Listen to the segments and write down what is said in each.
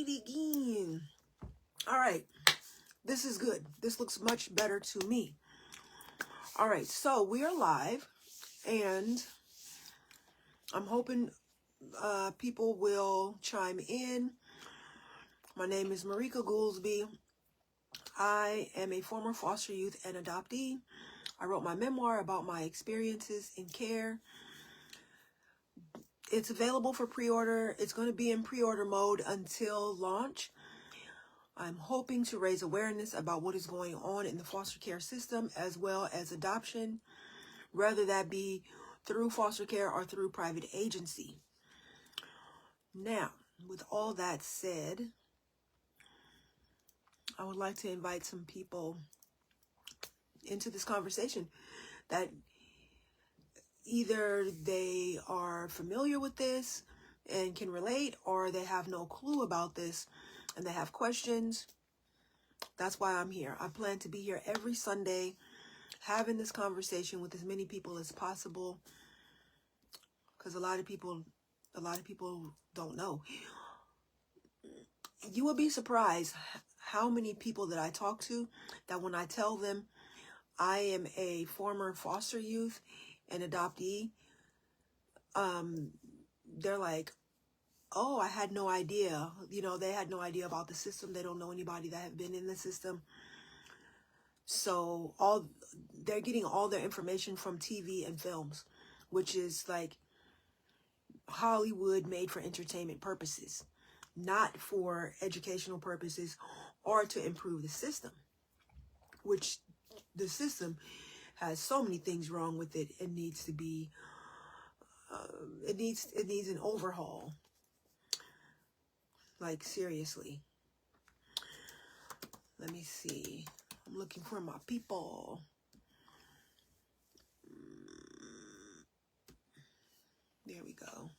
it again. All right. This is good. This looks much better to me. All right. So we are live, and I'm hoping people will chime in. My name is Marika Goolsby. I am a former foster youth and adoptee. I wrote my memoir about my experiences in care. It's available for pre-order. It's going to be in pre-order mode until launch. I'm hoping to raise awareness about what is going on in the foster care system as well as adoption, whether that be through foster care or through private agency. Now, with all that said, I would like to invite some people into this conversation that either they are familiar with this and can relate, or they have no clue about this and they have questions. That's why I'm here. I plan to be here every Sunday having this conversation with as many people as possible, because a lot of people don't know. You will be surprised how many people that I talk to that when I tell them I am a former foster youth and adoptee, they're like, oh, I had no idea. You know, they had no idea about the system. They don't know anybody that have been in the system. So they're getting all their information from TV and films, which is like Hollywood made for entertainment purposes, not for educational purposes or to improve the system, which the system has so many things wrong with it. It needs to be, it needs an overhaul. Like, seriously. Let me see. I'm looking for my people. There we go.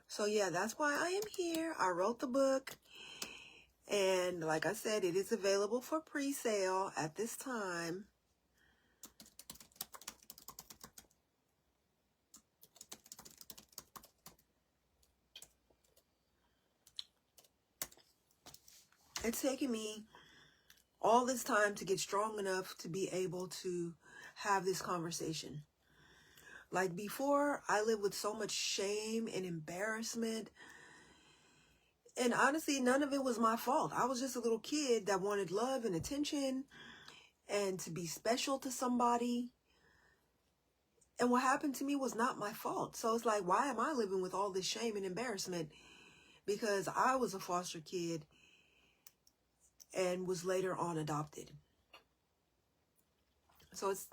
So yeah, that's why I am here. I wrote the book. And like I said, it is available for pre-sale at this time. It's taken me all this time to get strong enough to be able to have this conversation. Like before, I lived with so much shame and embarrassment. And honestly, none of it was my fault. I was just a little kid that wanted love and attention and to be special to somebody. And what happened to me was not my fault. So it's like, why am I living with all this shame and embarrassment? Because I was a foster kid and was later on adopted. So it's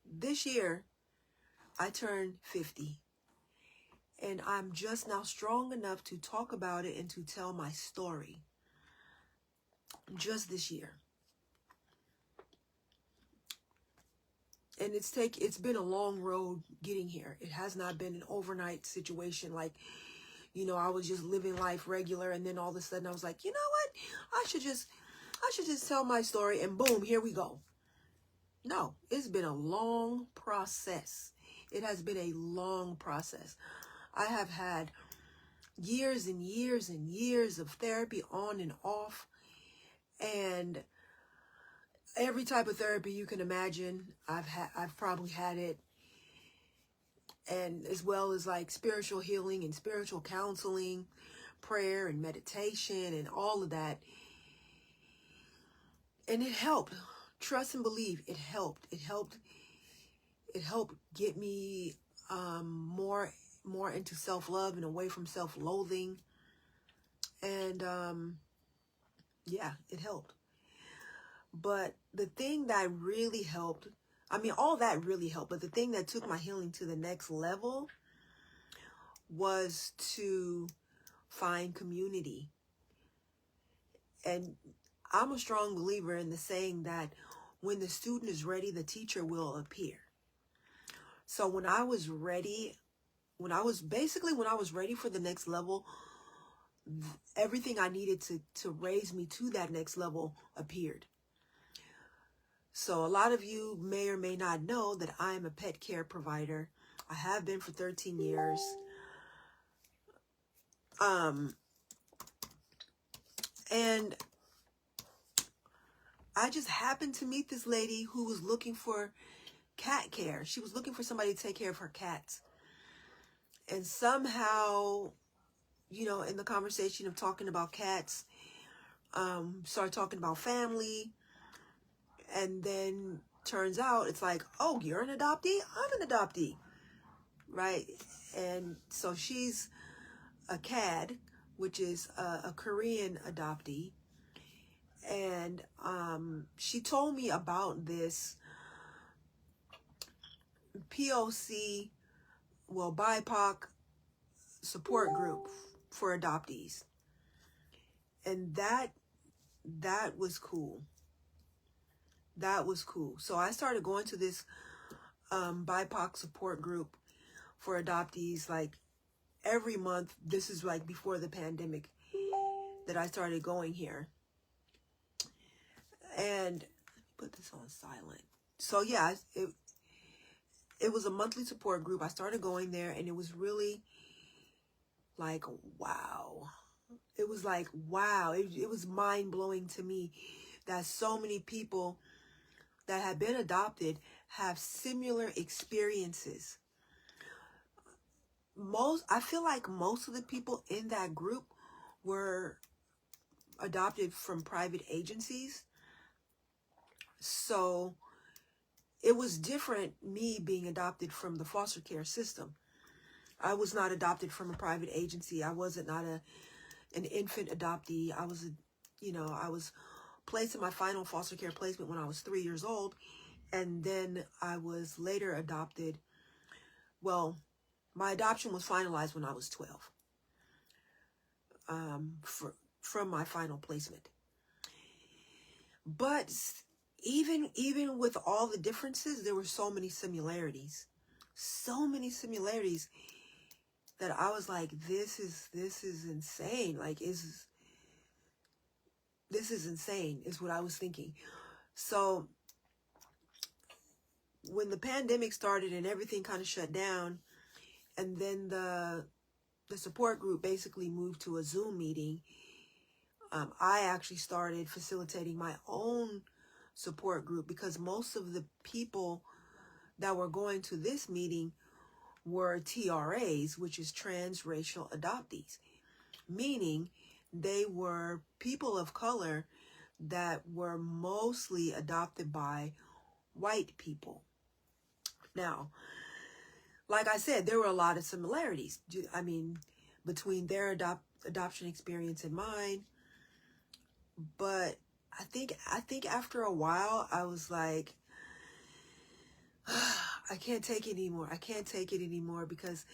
this year I turned 50. And I'm just now strong enough to talk about it and to tell my story. Just this year. And it's been a long road getting here. It has not been an overnight situation like, you know, I was just living life regular and then all of a sudden I was like, you know what? I should just tell my story and boom, here we go. No, it's been a long process. It has been a long process. I have had years and years and years of therapy on and off, and every type of therapy you can imagine, I've probably had it, and as well as like spiritual healing and spiritual counseling, prayer and meditation and all of that. And it helped. Trust and believe, it helped. It helped get me more into self-love and away from self-loathing. And yeah, it helped. But the thing that really helped, I mean, all that really helped, but the thing that took my healing to the next level was to find community. And I'm a strong believer in the saying that when the student is ready, the teacher will appear. So when I was ready for the next level, everything I needed to raise me to that next level appeared. So a lot of you may or may not know that I am a pet care provider. I have been for 13 years. And I just happened to meet this lady who was looking for cat care. She was looking for somebody to take care of her cats. And somehow, you know, in the conversation of talking about cats, started talking about family. And then turns out it's like, oh, you're an adoptee? I'm an adoptee. Right? And so she's a CAD, which is a Korean adoptee. And she told me about this POC, well, BIPOC support group for adoptees. And that was cool. That was cool. So I started going to this BIPOC support group for adoptees like every month. This is like before the pandemic that I started going here. And put this on silent. So yeah, it was a monthly support group. I started going there, and it was really like, wow. It was like, wow. It was mind-blowing to me that so many people that have been adopted have similar experiences. I feel like most of the people in that group were adopted from private agencies. So it was different, me being adopted from the foster care system. I was not adopted from a private agency. I wasn't not an infant adoptee. I was, I was placed in my final foster care placement when I was 3 years old. And then I was later adopted. Well, my adoption was finalized when I was 12. From my final placement. But even with all the differences, there were so many similarities. So many similarities that I was like, this is insane. Like, this is insane, is what I was thinking. So when the pandemic started and everything kind of shut down, and then the support group basically moved to a Zoom meeting, I actually started facilitating my own support group, because most of the people that were going to this meeting were TRAs, which is transracial adoptees, meaning they were people of color that were mostly adopted by white people. Now, like I said, there were a lot of similarities. I mean, between their adoption experience and mine. But I think after a while, I was like, I can't take it anymore. I can't take it anymore, because,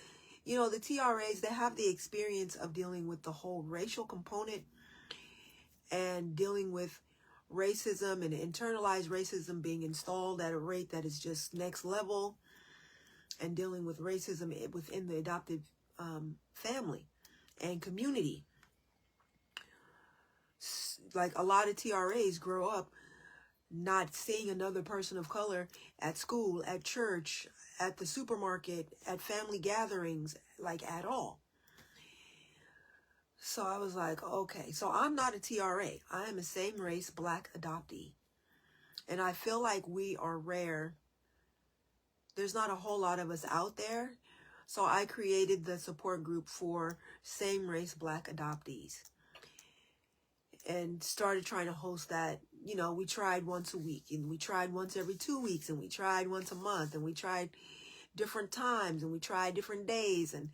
the TRAs, they have the experience of dealing with the whole racial component and dealing with racism and internalized racism being installed at a rate that is just next level, and dealing with racism within the adopted family and community. Like, a lot of TRAs grow up not seeing another person of color at school, at church, at the supermarket, at family gatherings, like, at all. So I was like, okay, so I'm not a TRA. I am a same race Black adoptee. And I feel like we are rare. There's not a whole lot of us out there. So I created the support group for same race Black adoptees, and started trying to host that. We tried once a week, and we tried once every 2 weeks, and we tried once a month, and we tried different times, and we tried different days. And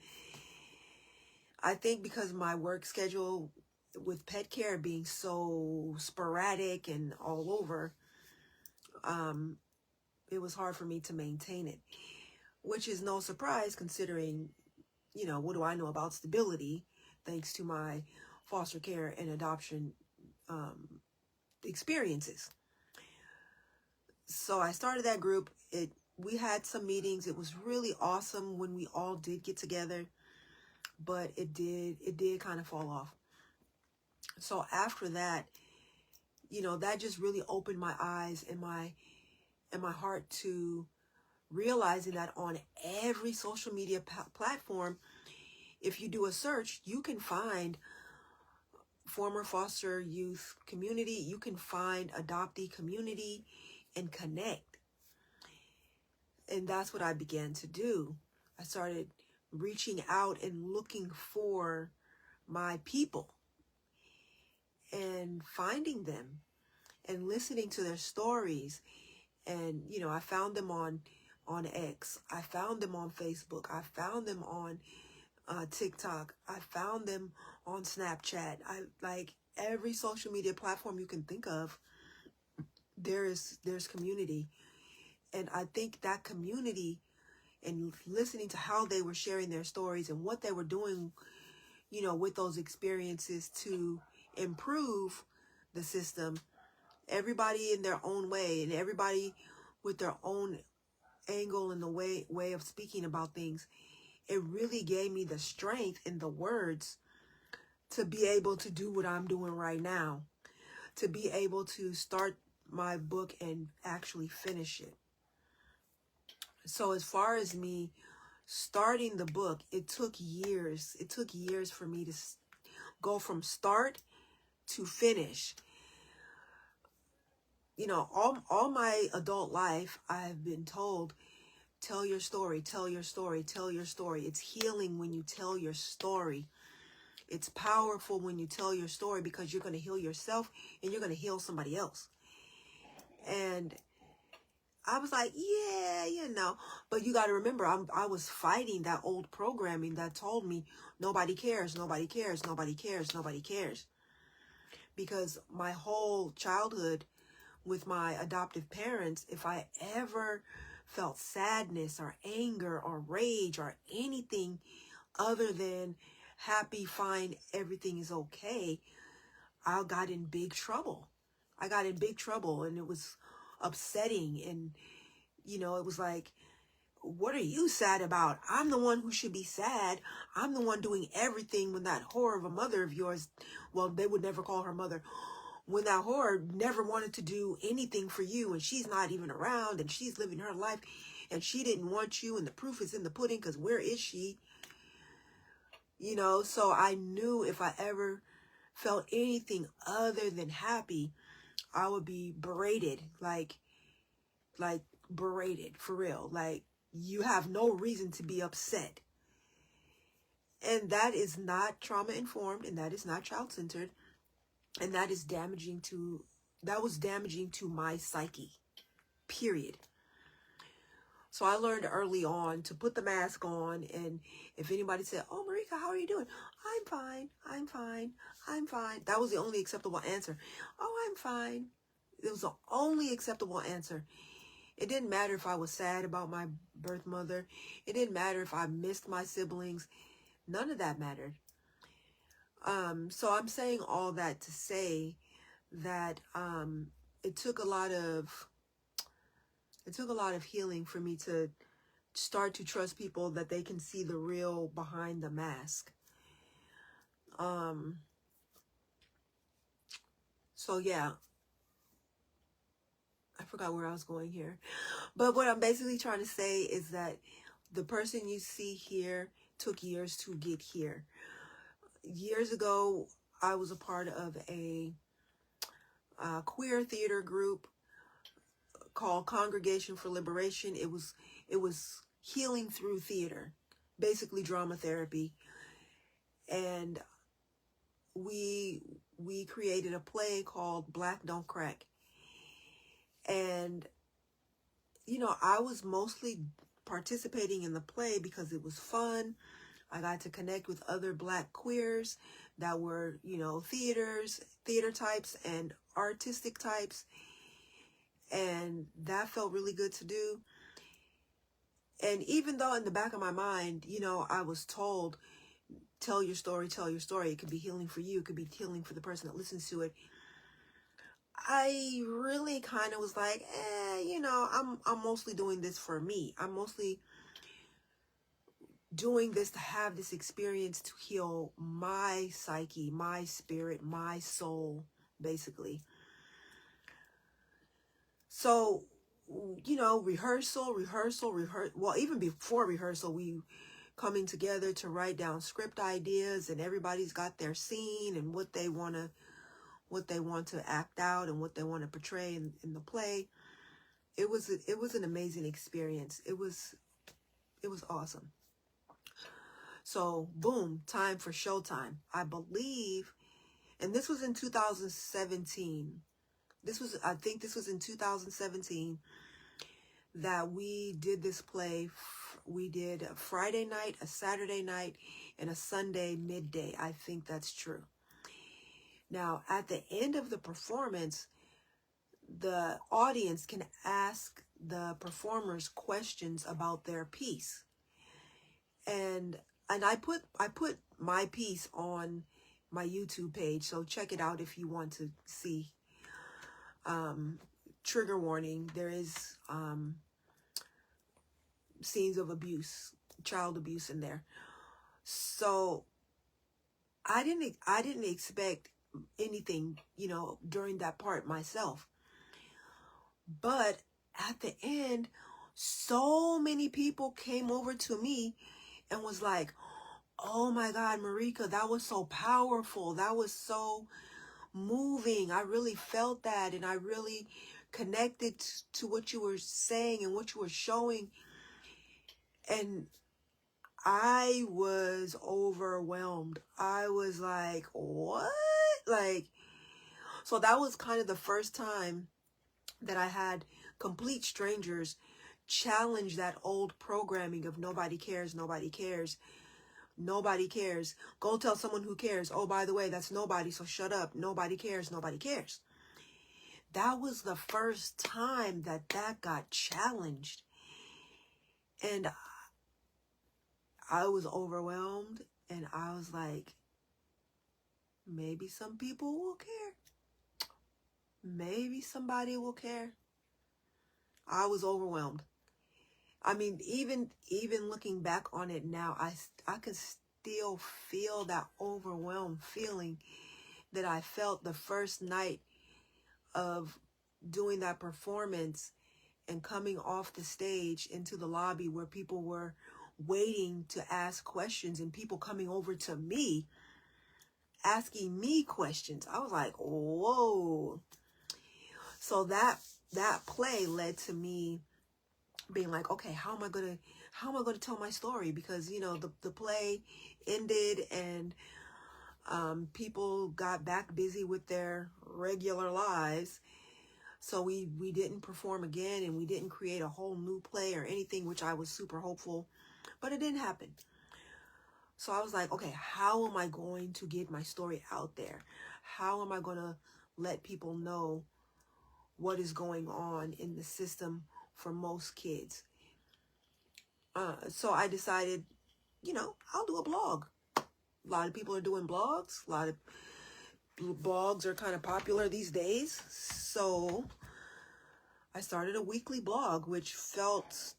I think because my work schedule with pet care being so sporadic and all over, it was hard for me to maintain it, which is no surprise considering, what do I know about stability, thanks to my foster care and adoption experiences. So I started that group. We had some meetings. It was really awesome when we all did get together, but it did kind of fall off. So after that, that just really opened my eyes and my heart to realizing that on every social media platform, if you do a search, you can find former foster youth community, you can find adoptee community and connect. And that's what I began to do. I started reaching out and looking for my people and finding them and listening to their stories. And, you know, I found them on X. I found them on Facebook. I found them on TikTok. I found them on Snapchat. I like every social media platform you can think of. There's community. And I think that community and listening to how they were sharing their stories and what they were doing, you know, with those experiences to improve the system, everybody in their own way and everybody with their own angle and the way of speaking about things, it really gave me the strength and the words to be able to do what I'm doing right now, to be able to start my book and actually finish it. So as far as me starting the book, it took years. It took years for me to go from start to finish. You know, all my adult life, I've been told, tell your story, tell your story, tell your story. It's healing when you tell your story. It's powerful when you tell your story because you're going to heal yourself and you're going to heal somebody else. And I was like, yeah, you know, but you got to remember, I was fighting that old programming that told me nobody cares, nobody cares, nobody cares, nobody cares. Because my whole childhood with my adoptive parents, if I ever felt sadness or anger or rage or anything other than happy, fine, everything is okay, I got in big trouble. I got in big trouble and it was upsetting. And, you know, it was like, what are you sad about? I'm the one who should be sad. I'm the one doing everything when that whore of a mother of yours, well, they would never call her mother, when that whore never wanted to do anything for you and she's not even around and she's living her life and she didn't want you and the proof is in the pudding because where is she? You know, so I knew if I ever felt anything other than happy, I would be berated, like berated for real. Like, you have no reason to be upset. And that is not trauma informed and that is not child centered. And that is damaging to my psyche, period. So I learned early on to put the mask on. And if anybody said, oh, Marika, how are you doing? I'm fine. I'm fine. I'm fine. That was the only acceptable answer. Oh, I'm fine. It was the only acceptable answer. It didn't matter if I was sad about my birth mother. It didn't matter if I missed my siblings. None of that mattered. So I'm saying all that to say that it took a lot of healing for me to start to trust people, that they can see the real behind the mask. So yeah, I forgot where I was going here. But what I'm basically trying to say is that the person you see here took years to get here. Years ago, I was a part of a queer theater group called Congregation for Liberation. It was healing through theater, basically drama therapy. And we created a play called Black Don't Crack. And, you know, I was mostly participating in the play because it was fun. I got to connect with other Black queers that were, you know, theater types and artistic types. And that felt really good to do. And even though in the back of my mind, you know, I was told, tell your story, tell your story. It could be healing for you. It could be healing for the person that listens to it. I really kind of was like, you know, I'm mostly doing this for me. I'm mostly doing this to have this experience to heal my psyche, my spirit, my soul, basically. So, you know, rehearsal. Well, even before rehearsal, we coming together to write down script ideas, and everybody's got their scene and what they want to act out and what they want to portray in the play. It was an amazing experience. It was awesome. So boom, time for showtime. I believe, and this was in 2017. I think this was in 2017 that we did this play. We did a Friday night, a Saturday night, and a Sunday midday. I think that's true. Now, at the end of the performance, the audience can ask the performers questions about their piece. And I put my piece on my YouTube page, so check it out if you want to see. Trigger warning, there is scenes of abuse, child abuse in there. So I didn't expect anything, during that part myself. But at the end, so many people came over to me and was like, "Oh my God, Marika, that was so powerful. That was so moving. I really felt that, and I really connected to what you were saying and what you were showing." And I was overwhelmed. I was like, what? So that was kind of the first time that I had complete strangers challenge that old programming of nobody cares, nobody cares, nobody cares. Go tell someone who cares. Oh, by the way, that's nobody, so shut up. Nobody cares, nobody cares. That was the first time that got challenged. And I was overwhelmed, and I was like, maybe some people will care. Maybe somebody will care. I was overwhelmed. I mean, even looking back on it now, I can still feel that overwhelmed feeling that I felt the first night of doing that performance and coming off the stage into the lobby where people were waiting to ask questions and people coming over to me asking me questions. I was like, whoa. So that play led to me being like, okay, how am I gonna tell my story? Because the play ended and people got back busy with their regular lives. So we didn't perform again, and we didn't create a whole new play or anything, which I was super hopeful, but it didn't happen. So I was like, okay, how am I going to get my story out there? How am I going to let people know what is going on in the system for most kids? So I decided, I'll do a blog. A lot of people are doing blogs. A lot of blogs are kind of popular these days. So I started a weekly blog, which felt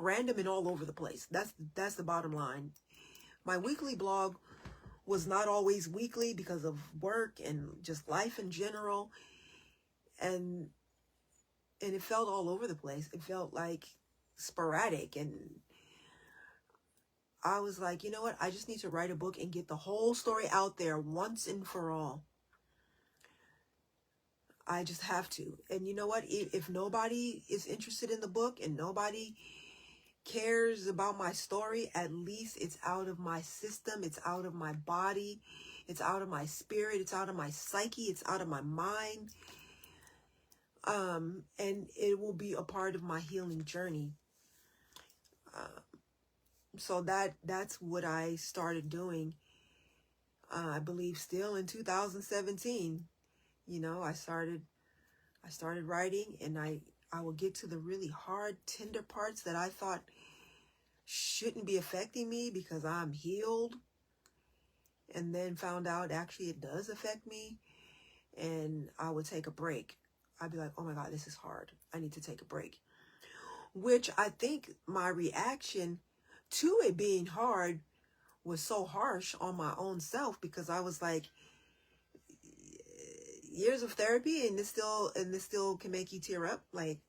random and all over the place. That's the bottom line. My weekly blog was not always weekly because of work and just life in general. And it felt all over the place. It felt like sporadic. And I was like, you know what? I just need to write a book and get the whole story out there once and for all. I just have to. And you know what? If nobody is interested in the book and nobody cares about my story, at least it's out of my system. It's out of my body. It's out of my spirit. It's out of my psyche. It's out of my mind. And it will be a part of my healing journey. So that's what I started doing. I believe still in 2017. I started writing, and I will get to the really hard, tender parts that I thought shouldn't be affecting me because I'm healed, and then found out actually it does affect me, and I would take a break. I'd be like, oh my God, this is hard. I need to take a break. Which I think my reaction to it being hard was so harsh on my own self, because I was like, years of therapy and this still can make you tear up. Like,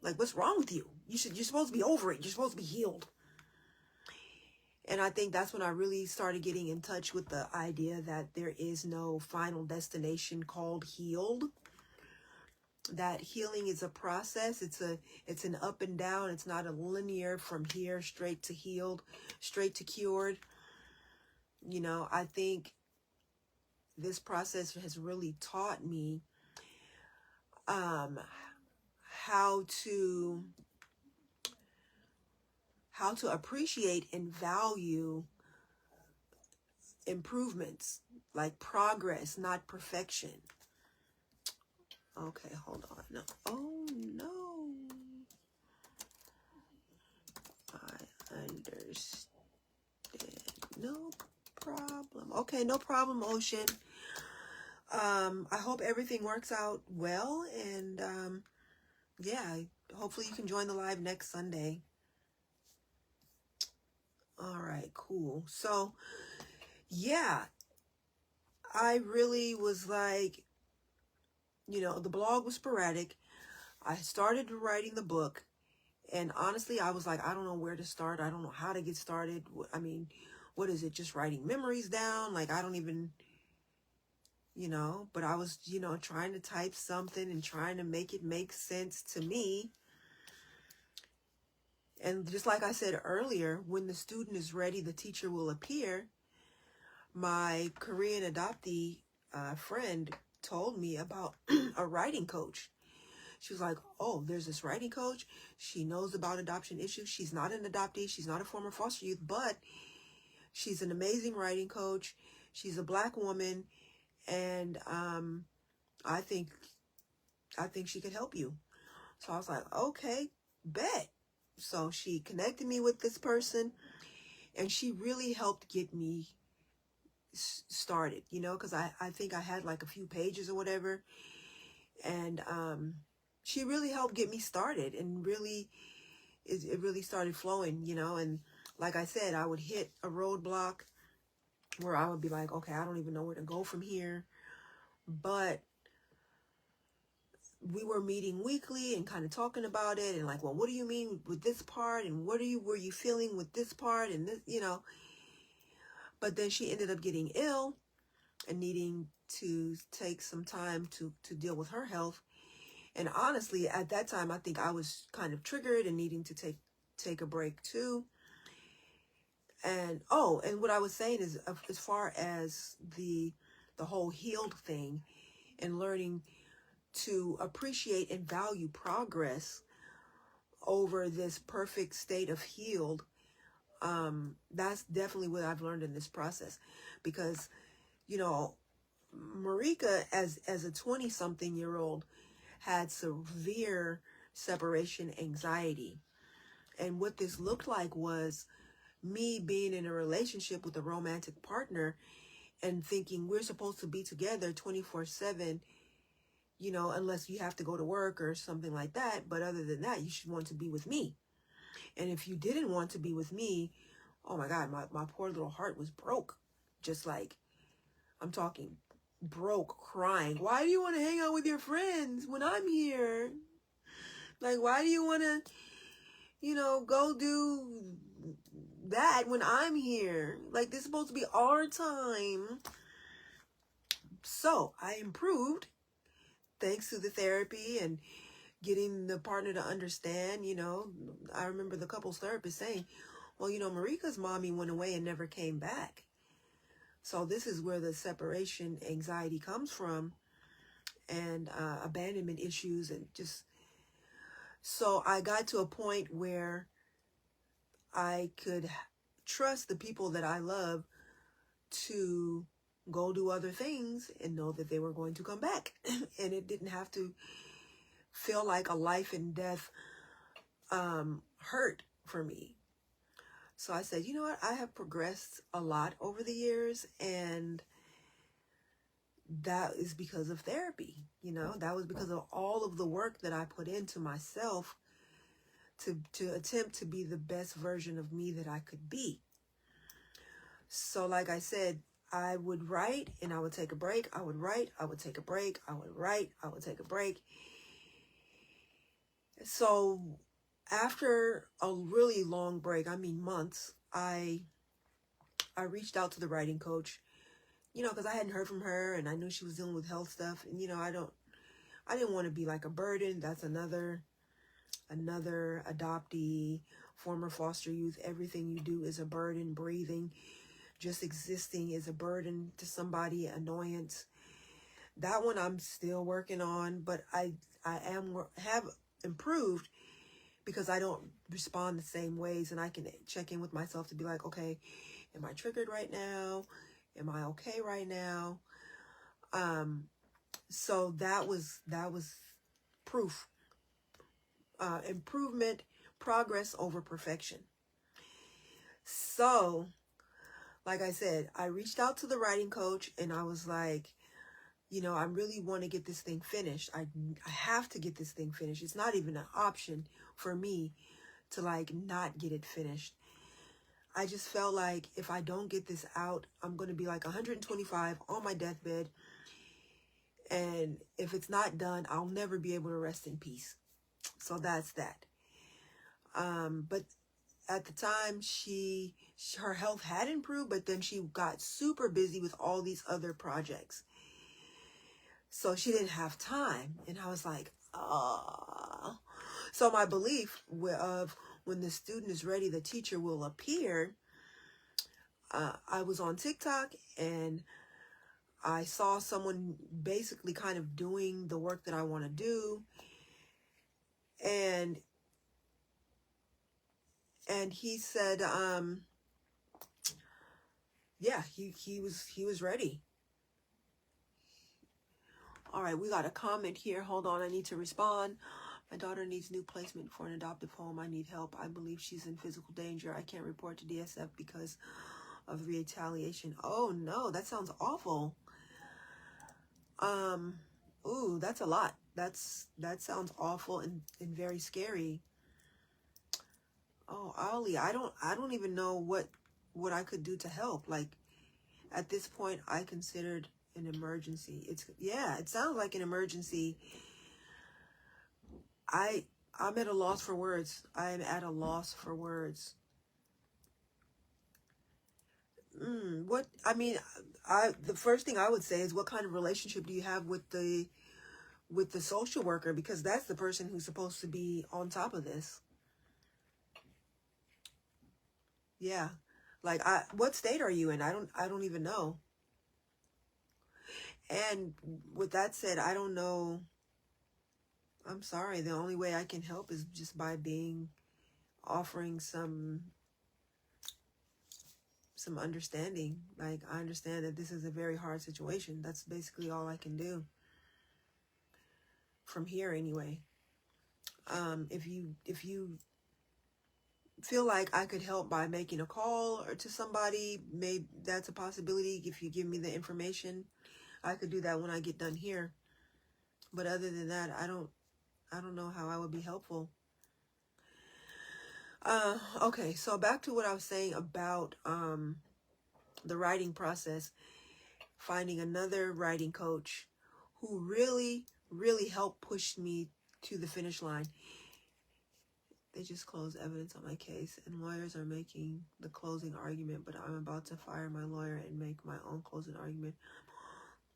Like, what's wrong with you? You're supposed to be over it. You're supposed to be healed. And I think that's when I really started getting in touch with the idea that there is no final destination called healed. That healing is a process. It's an up and down. It's not a linear from here straight to healed, straight to cured. You know, I think this process has really taught me how to appreciate and value improvements, like progress, not perfection. Okay, hold on. No. Oh no. I understand. No problem. Okay, no problem, Ocean. I hope everything works out well, and yeah, hopefully you can join the live next Sunday. All right, cool. So, yeah, I really was like, you know, the blog was sporadic. I started writing the book, and honestly, I was like, I don't know where to start. I don't know how to get started. I mean, what is it? Just writing memories down? Like, I don't even, you know, but I was, you know, trying to type something and trying to make it make sense to me. And just like I said earlier, when the student is ready, the teacher will appear. My Korean adoptee friend told me about a writing coach. She was like, oh, there's this writing coach. She knows about adoption issues. She's not an adoptee. She's not a former foster youth, but she's an amazing writing coach. She's a Black woman. And I think she could help you. So I was like, okay, bet. So she connected me with this person, and she really helped get me started, you know, because I think I had like a few pages or whatever. And she really helped get me started, and really, it really started flowing, you know. And like I said, I would hit a roadblock where I would be like, okay, I don't even know where to go from here. But we were meeting weekly and kind of talking about it, and like, well, what do you mean with this part, and were you feeling with this part, and this, you know. But then she ended up getting ill and needing to take some time to deal with her health. And honestly, at that time, I think I was kind of triggered and needing to take a break too. And and what I was saying is, as far as the whole healed thing and learning to appreciate and value progress over this perfect state of healed, that's definitely what I've learned in this process. Because, you know, Marika, as a 20-something-year-old, had severe separation anxiety. And what this looked like was me being in a relationship with a romantic partner and thinking we're supposed to be together 24/7, you know, unless you have to go to work or something like that. But other than that, you should want to be with me. And if you didn't want to be with me, oh my God, my poor little heart was broke. Just like, I'm talking broke, crying. Why do you want to hang out with your friends when I'm here? Like, why do you want to, you know, go do that when I'm here? Like, this is supposed to be our time. So I improved thanks to the therapy and getting the partner to understand. You know, I remember the couples therapist saying, well, you know, Marika's mommy went away and never came back. So this is where the separation anxiety comes from, and abandonment issues, and just, so I got to a point where I could trust the people that I love to go do other things and know that they were going to come back. And it didn't have to feel like a life and death hurt for me. So I said, you know what? I have progressed a lot over the years, and that is because of therapy. You know, that was because of all of the work that I put into myself to attempt to be the best version of me that I could be. So like I said, I would write and I would take a break. I would write, I would take a break. I would write, I would take a break. So after a really long break, I mean months, I reached out to the writing coach, because I hadn't heard from her and I knew she was dealing with health stuff. And, I didn't want to be like a burden. That's another adoptee, former foster youth. Everything you do is a burden. Breathing, just existing is a burden to somebody, annoyance. That one I'm still working on, but I have improved because I don't respond the same ways, and I can check in with myself to be like, okay, am I triggered right now? Am I okay right now? So that was proof, improvement, progress over perfection. So, like I said, I reached out to the writing coach and I was like, I really want to get this thing finished. I have to get this thing finished. It's not even an option for me to like not get it finished. I just felt like if I don't get this out, I'm going to be like 125 on my deathbed. And if it's not done, I'll never be able to rest in peace. So that's that. But at the time, her health had improved, but then she got super busy with all these other projects. So she didn't have time. And I was like, oh. So my belief of when the student is ready, the teacher will appear. I was on TikTok and I saw someone basically kind of doing the work that I want to do. And he said, yeah, he was ready. All right, we got a comment here. Hold on, I need to respond. My daughter needs new placement for an adoptive home. I need help. I believe she's in physical danger. I can't report to DSF because of retaliation. Oh no, that sounds awful. Ooh, that's a lot. That sounds awful and very scary. Oh, Ollie, I don't even know what I could do to help. Like at this point, I considered an emergency. It sounds like an emergency. I'm at a loss for words. I am at a loss for words. The first thing I would say is, what kind of relationship do you have with the social worker? Because that's the person who's supposed to be on top of this. Yeah. Like, what state are you in? I don't even know. And with that said, I don't know. I'm sorry. The only way I can help is just by offering some understanding. Like, I understand that this is a very hard situation. That's basically all I can do. From here, anyway. If you feel like I could help by making a call or to somebody, maybe that's a possibility. If you give me the information, I could do that when I get done here. But other than that, I don't know how I would be helpful. Okay, so back to what I was saying about the writing process. Finding another writing coach who really, really helped push me to the finish line. They just closed evidence on my case, and lawyers are making the closing argument, but I'm about to fire my lawyer and make my own closing argument.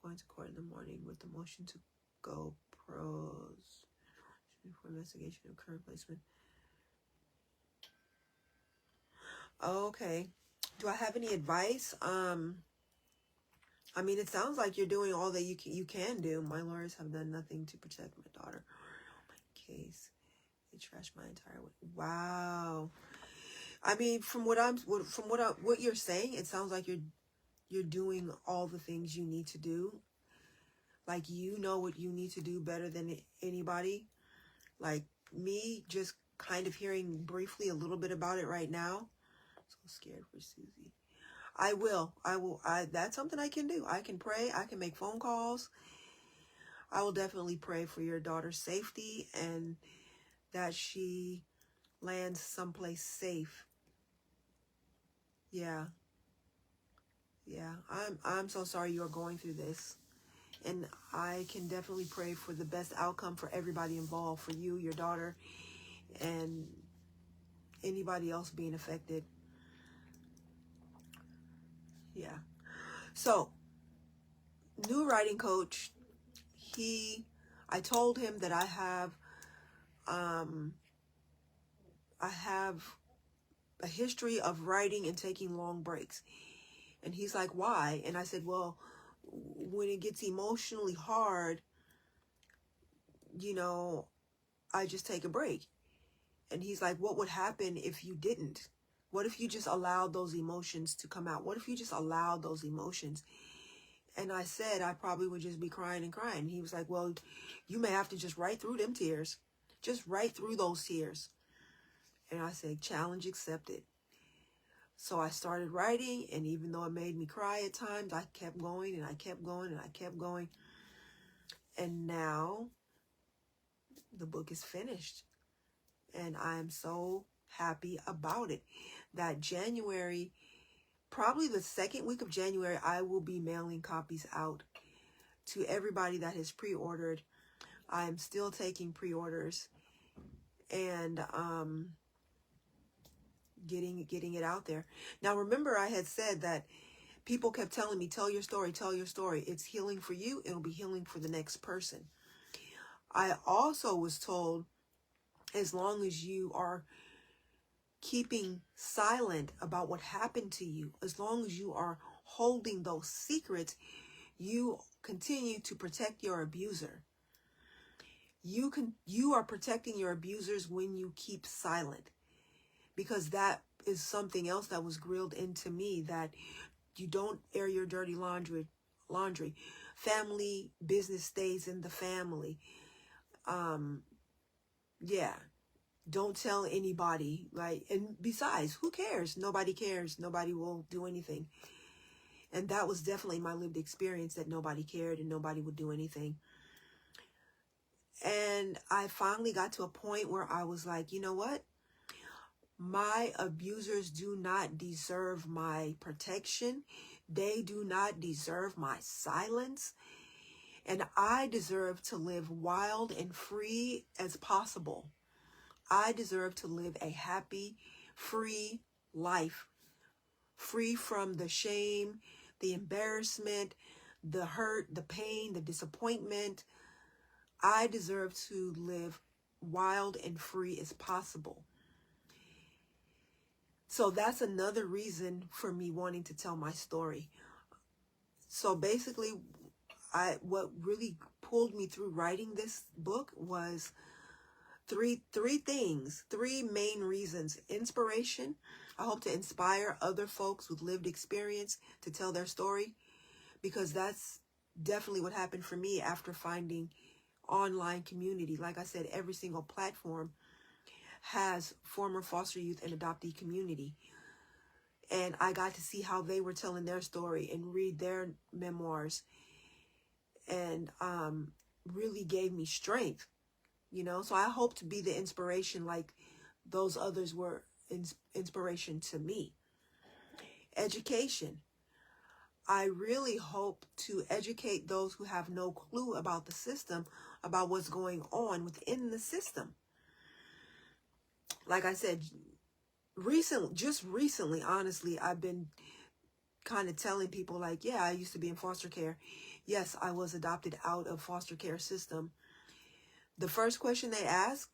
I'm going to court in the morning with the motion to go pros for investigation of current placement. Okay. Do I have any advice? I mean, it sounds like you're doing all that you can do. My lawyers have done nothing to protect my daughter. My case. They trashed my entire way. Wow. I mean, from what you're saying, it sounds like you're doing all the things you need to do. Like, you know what you need to do better than anybody. Like me, just kind of hearing briefly a little bit about it right now. So scared for Susie. I will. That's something I can do. I can pray. I can make phone calls. I will definitely pray for your daughter's safety and that she lands someplace safe. Yeah. I'm so sorry you're going through this. And I can definitely pray for the best outcome for everybody involved, for you, your daughter, and anybody else being affected. Yeah. So, new writing coach, I told him that I have a history of writing and taking long breaks. And he's like, why? And I said, well, when it gets emotionally hard, I just take a break. And he's like, what would happen if you didn't? What if you just allowed those emotions to come out? What if you just allowed those emotions? And I said, I probably would just be crying and crying. He was like, well, you may have to just write through them tears. Just write through those tears. And I said, challenge accepted. So I started writing, and even though it made me cry at times, I kept going and I kept going and I kept going. And now the book is finished. And I am so happy about it. That January, probably the second week of January, I will be mailing copies out to everybody that has pre-ordered. I am still taking pre-orders and getting it out there. Now, remember, I had said that people kept telling me, tell your story, tell your story. It's healing for you. It'll be healing for the next person. I also was told, as long as you are keeping silent about what happened to you, as long as you are holding those secrets, you continue to protect your abuser. You are protecting your abusers when you keep silent, because that is something else that was grilled into me, that you don't air your dirty laundry. Family business stays in the family. Yeah. Don't tell anybody, right? And besides, who cares? Nobody cares. Nobody will do anything. And that was definitely my lived experience, that nobody cared and nobody would do anything. And I finally got to a point where I was like, you know what? My abusers do not deserve my protection. They do not deserve my silence. And I deserve to live wild and free as possible. I deserve to live a happy, free life, free from the shame, the embarrassment, the hurt, the pain, the disappointment. I deserve to live wild and free as possible. So that's another reason for me wanting to tell my story. So basically, what really pulled me through writing this book was three things, three main reasons. Inspiration. I hope to inspire other folks with lived experience to tell their story, because that's definitely what happened for me after finding online community. Like I said, every single platform has former foster youth and adoptee community. And I got to see how they were telling their story and read their memoirs, and really gave me strength. So I hope to be the inspiration like those others were inspiration to me. Education. I really hope to educate those who have no clue about the system, about what's going on within the system. Like I said, just recently, honestly, I've been kind of telling people like, yeah, I used to be in foster care. Yes, I was adopted out of foster care system. The first question they ask,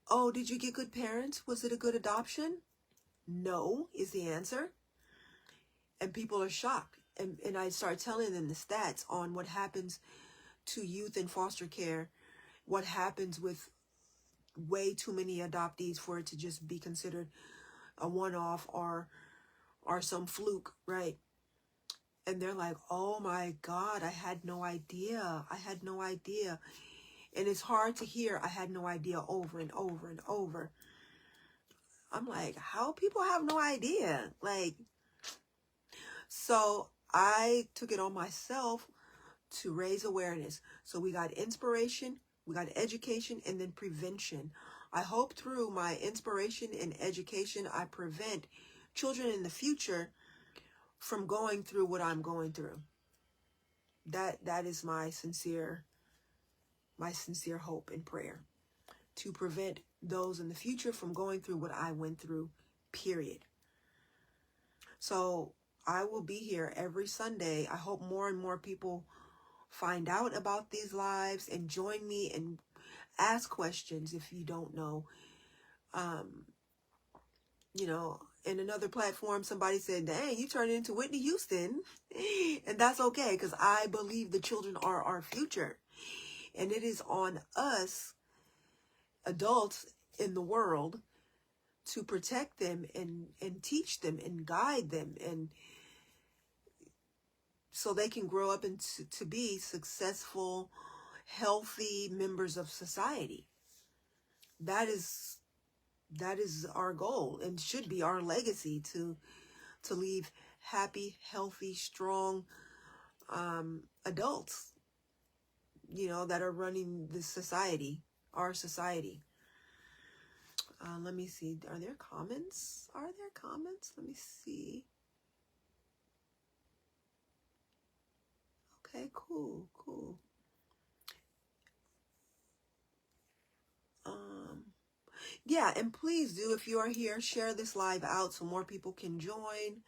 oh, did you get good parents? Was it a good adoption? No, is the answer. And people are shocked. And I start telling them the stats on what happens to youth in foster care, what happens with way too many adoptees for it to just be considered a one-off or some fluke, right? And they're like, oh my God, I had no idea. I had no idea. And it's hard to hear, I had no idea, over and over and over. I'm like, how people have no idea? So I took it on myself to raise awareness. So we got inspiration, we got education, and then prevention. I hope through my inspiration and education, I prevent children in the future from going through what I'm going through. That is my sincere hope and prayer, to prevent those in the future from going through what I went through, period. So I will be here every Sunday. I hope more and more people find out about these lives and join me and ask questions if you don't know. You know, in another platform, somebody said, dang, you turned into Whitney Houston. And that's okay, because I believe the children are our future. And it is on us, adults in the world, to protect them and teach them and guide them, and so they can grow up and to be successful, healthy members of society. That is our goal, and should be our legacy, to leave happy, healthy, strong adults, you know, that are running this society, our society. Let me see. Are there comments? Let me see. Okay, cool. Yeah, and please do, if you are here, share this live out so more people can join.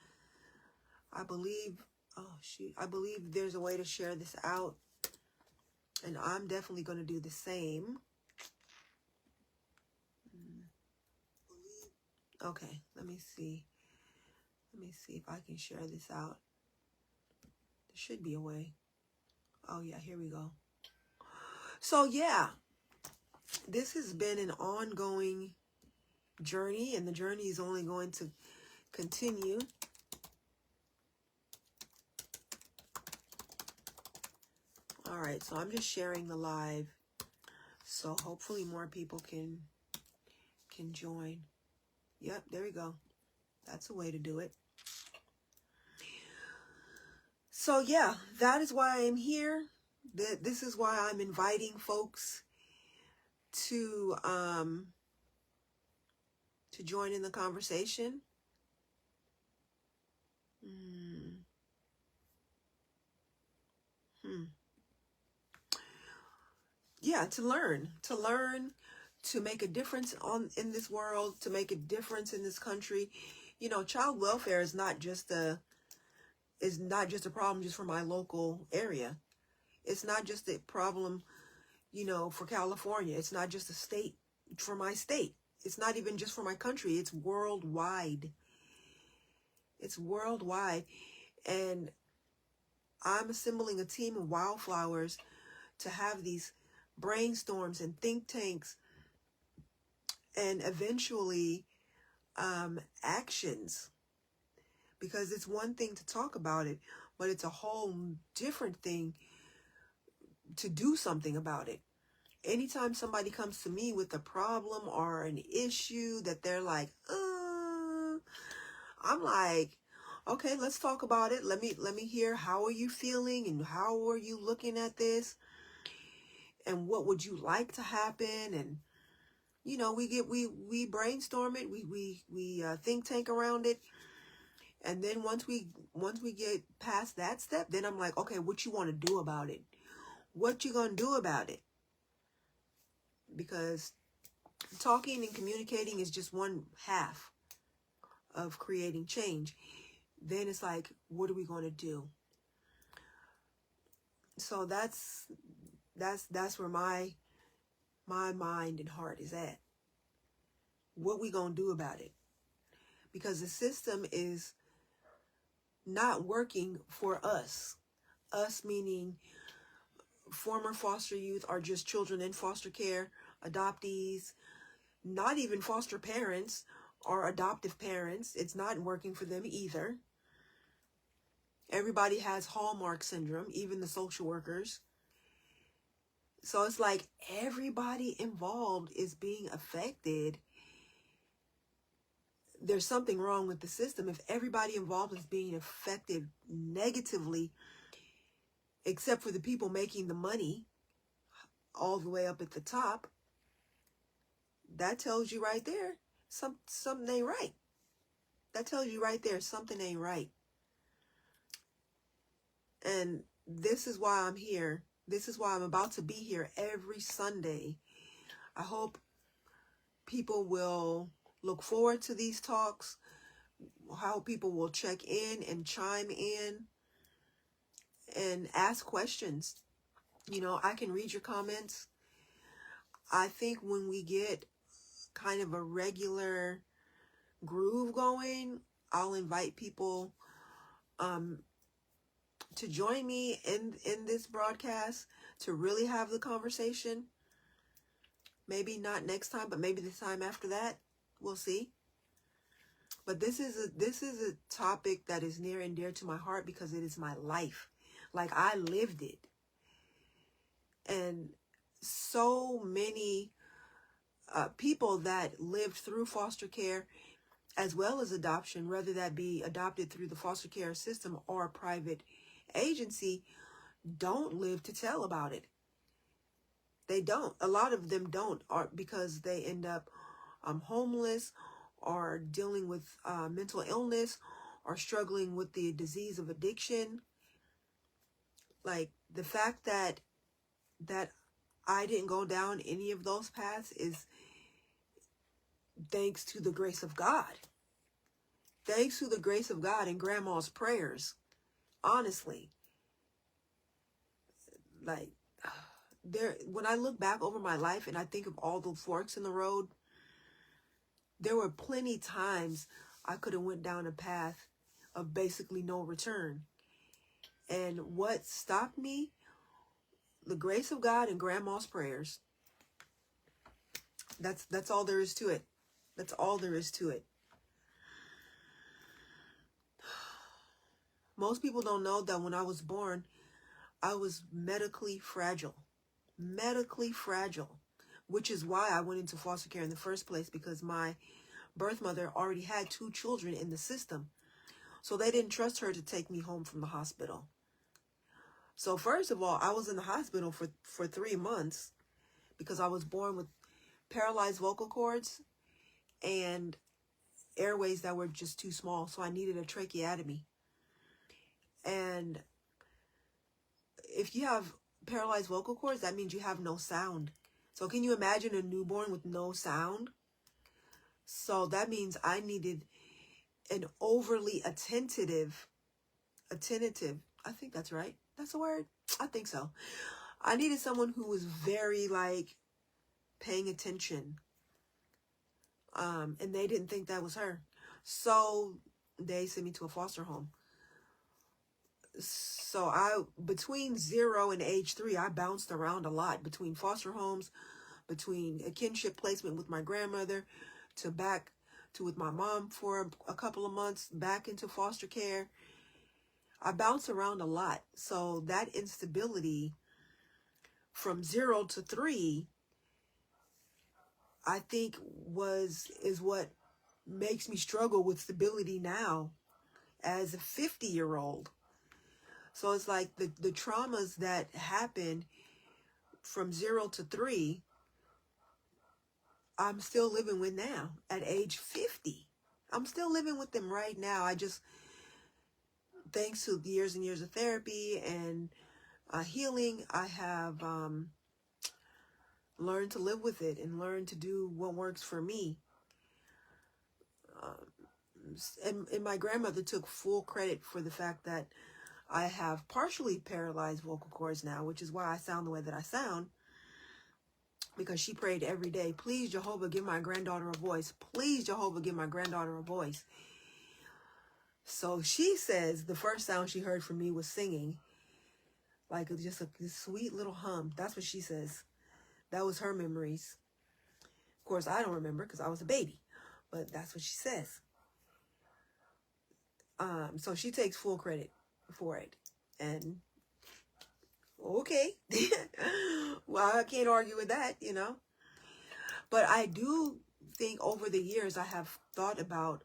I believe there's a way to share this out, and I'm definitely going to do the same. Okay, let me see if I can share this out. There should be a way. Oh yeah, here we go. So yeah, this has been an ongoing journey, and the journey is only going to continue. All right, so I'm just sharing the live, so hopefully more people can join. Yep, there we go. That's a way to do it. So yeah, that is why I'm here. This is why I'm inviting folks to join in the conversation. Yeah, to learn, to make a difference in this world, to make a difference in this country. You know, child welfare is not just a problem just for my local area. It's not just a problem, you know, for California. It's not just a state for my state. It's not even just for my country. It's worldwide. It's worldwide. And I'm assembling a team of wildflowers to have these brainstorms and think tanks, and eventually actions. Because it's one thing to talk about it, but it's a whole different thing to do something about it. Anytime somebody comes to me with a problem or an issue that they're like, I'm like, okay, let's talk about it. Let me hear, how are you feeling and how are you looking at this? And what would you like to happen? And, you know, we brainstorm it. We think tank around it. And then once we get past that step, then I'm like, okay, what you want to do about it? What you gonna do about it? Because talking and communicating is just one half of creating change. Then it's like, what are we going to do? So that's where my mind and heart is at. What we going to do about it? Because the system is not working for us. Us meaning former foster youth, are just children in foster care, adoptees, not even foster parents or adoptive parents. It's not working for them either. Everybody has Hallmark syndrome, even the social workers. So it's like everybody involved is being affected. There's something wrong with the system if everybody involved is being affected negatively, except for the people making the money all the way up at the top. That tells you right there, something ain't right. That tells you right there, something ain't right. And this is why I'm here. This is why I'm about to be here every Sunday. I hope people will look forward to these talks, how people will check in and chime in and ask questions. You know, I can read your comments. I think when we get kind of a regular groove going, I'll invite people to join me in this broadcast to really have the conversation. Maybe not next time, but maybe the time after that. We'll see. But this is a topic that is near and dear to my heart because it is my life. Like, I lived it. And so many people that lived through foster care as well as adoption, whether that be adopted through the foster care system or a private agency, don't live to tell about it. They don't. A lot of them don't, or because they end up homeless or dealing with mental illness or struggling with the disease of addiction. Like, the fact that I didn't go down any of those paths is thanks to the grace of God. Thanks to the grace of God and grandma's prayers. Honestly. Like, when I look back over my life and I think of all the forks in the road, there were plenty times I could have went down a path of basically no return. And what stopped me? The grace of God and grandma's prayers. That's all there is to it. That's all there is to it. Most people don't know that when I was born, I was medically fragile. Medically fragile. Which is why I went into foster care in the first place, because my birth mother already had 2 children in the system. So they didn't trust her to take me home from the hospital. So first of all, I was in the hospital for 3 months because I was born with paralyzed vocal cords and airways that were just too small. So I needed a tracheotomy. And if you have paralyzed vocal cords, that means you have no sound. So can you imagine a newborn with no sound? So that means I needed an overly attentive, I think that's right. That's a word. I think so. I needed someone who was very, like, paying attention. And they didn't think that was her. So they sent me to a foster home. So between 0 and age 3, I bounced around a lot between foster homes, between a kinship placement with my grandmother, to back to with my mom for a couple of months, back into foster care. I bounced around a lot. So that instability from 0 to 3, I think is what makes me struggle with stability now as a 50-year-old. So it's like the traumas that happen from 0 to 3, I'm still living with now at age 50. I'm still living with them right now. I just, thanks to years and years of therapy and healing, I have learned to live with it and learned to do what works for me. And my grandmother took full credit for the fact that I have partially paralyzed vocal cords now, which is why I sound the way that I sound. Because she prayed every day, please, Jehovah, give my granddaughter a voice. Please, Jehovah, give my granddaughter a voice. So she says the first sound she heard from me was singing. Like just a sweet little hum. That's what she says. That was her memories. Of course, I don't remember because I was a baby. But that's what she says. So she takes full credit for it. And okay. Well, I can't argue with that, you know. But I do think over the years I have thought about,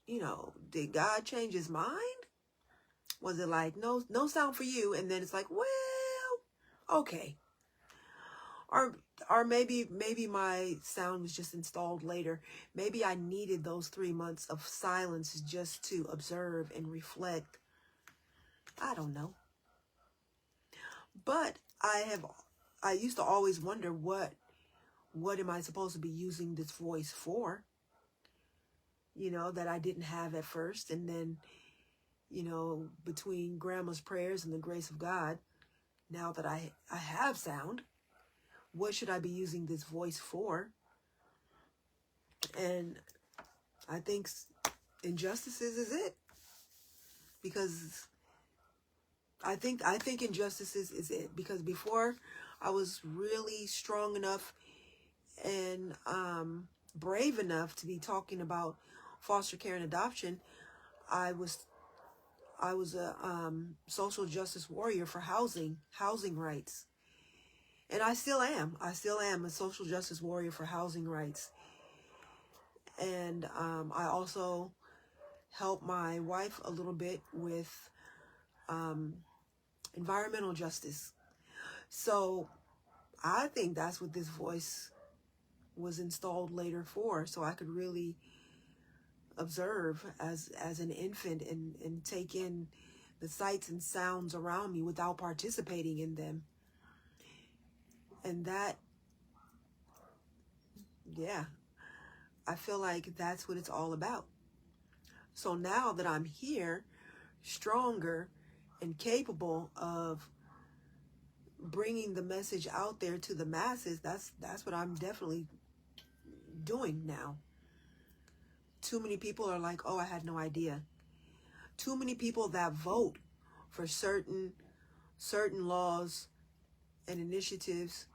you know, did God change his mind? Was it like, no sound for you? And then it's like, well, okay. Or maybe my sound was just installed later. Maybe I needed those 3 months of silence just to observe and reflect I don't know. But I used to always wonder what am I supposed to be using this voice for? That I didn't have at first. And then, between grandma's prayers and the grace of God, now that I have sound, what should I be using this voice for? And I think injustices is it. Because I think injustices is it. Because before I was really strong enough and brave enough to be talking about foster care and adoption, I was a social justice warrior for housing rights. And I still am a social justice warrior for housing rights. And I also help my wife a little bit with environmental justice. So I think that's what this voice was installed later for, so I could really observe as an infant and take in the sights and sounds around me without participating in them. And that, yeah, I feel like that's what it's all about. So now that I'm here, stronger and capable of bringing the message out there to the masses, that's what I'm definitely doing now. Too many people are like, oh, I had no idea. Too many people that vote for certain laws and initiatives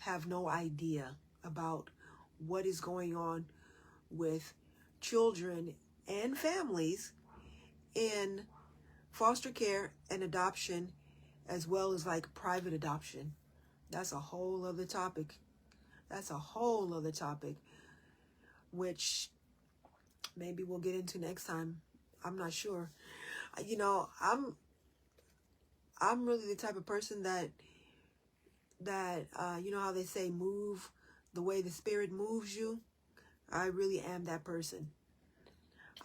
have no idea about what is going on with children and families in foster care and adoption, as well as like private adoption. That's a whole other topic. Which maybe we'll get into next time. I'm not sure. I'm really the type of person that you know how they say move the way the spirit moves you. I really am that person.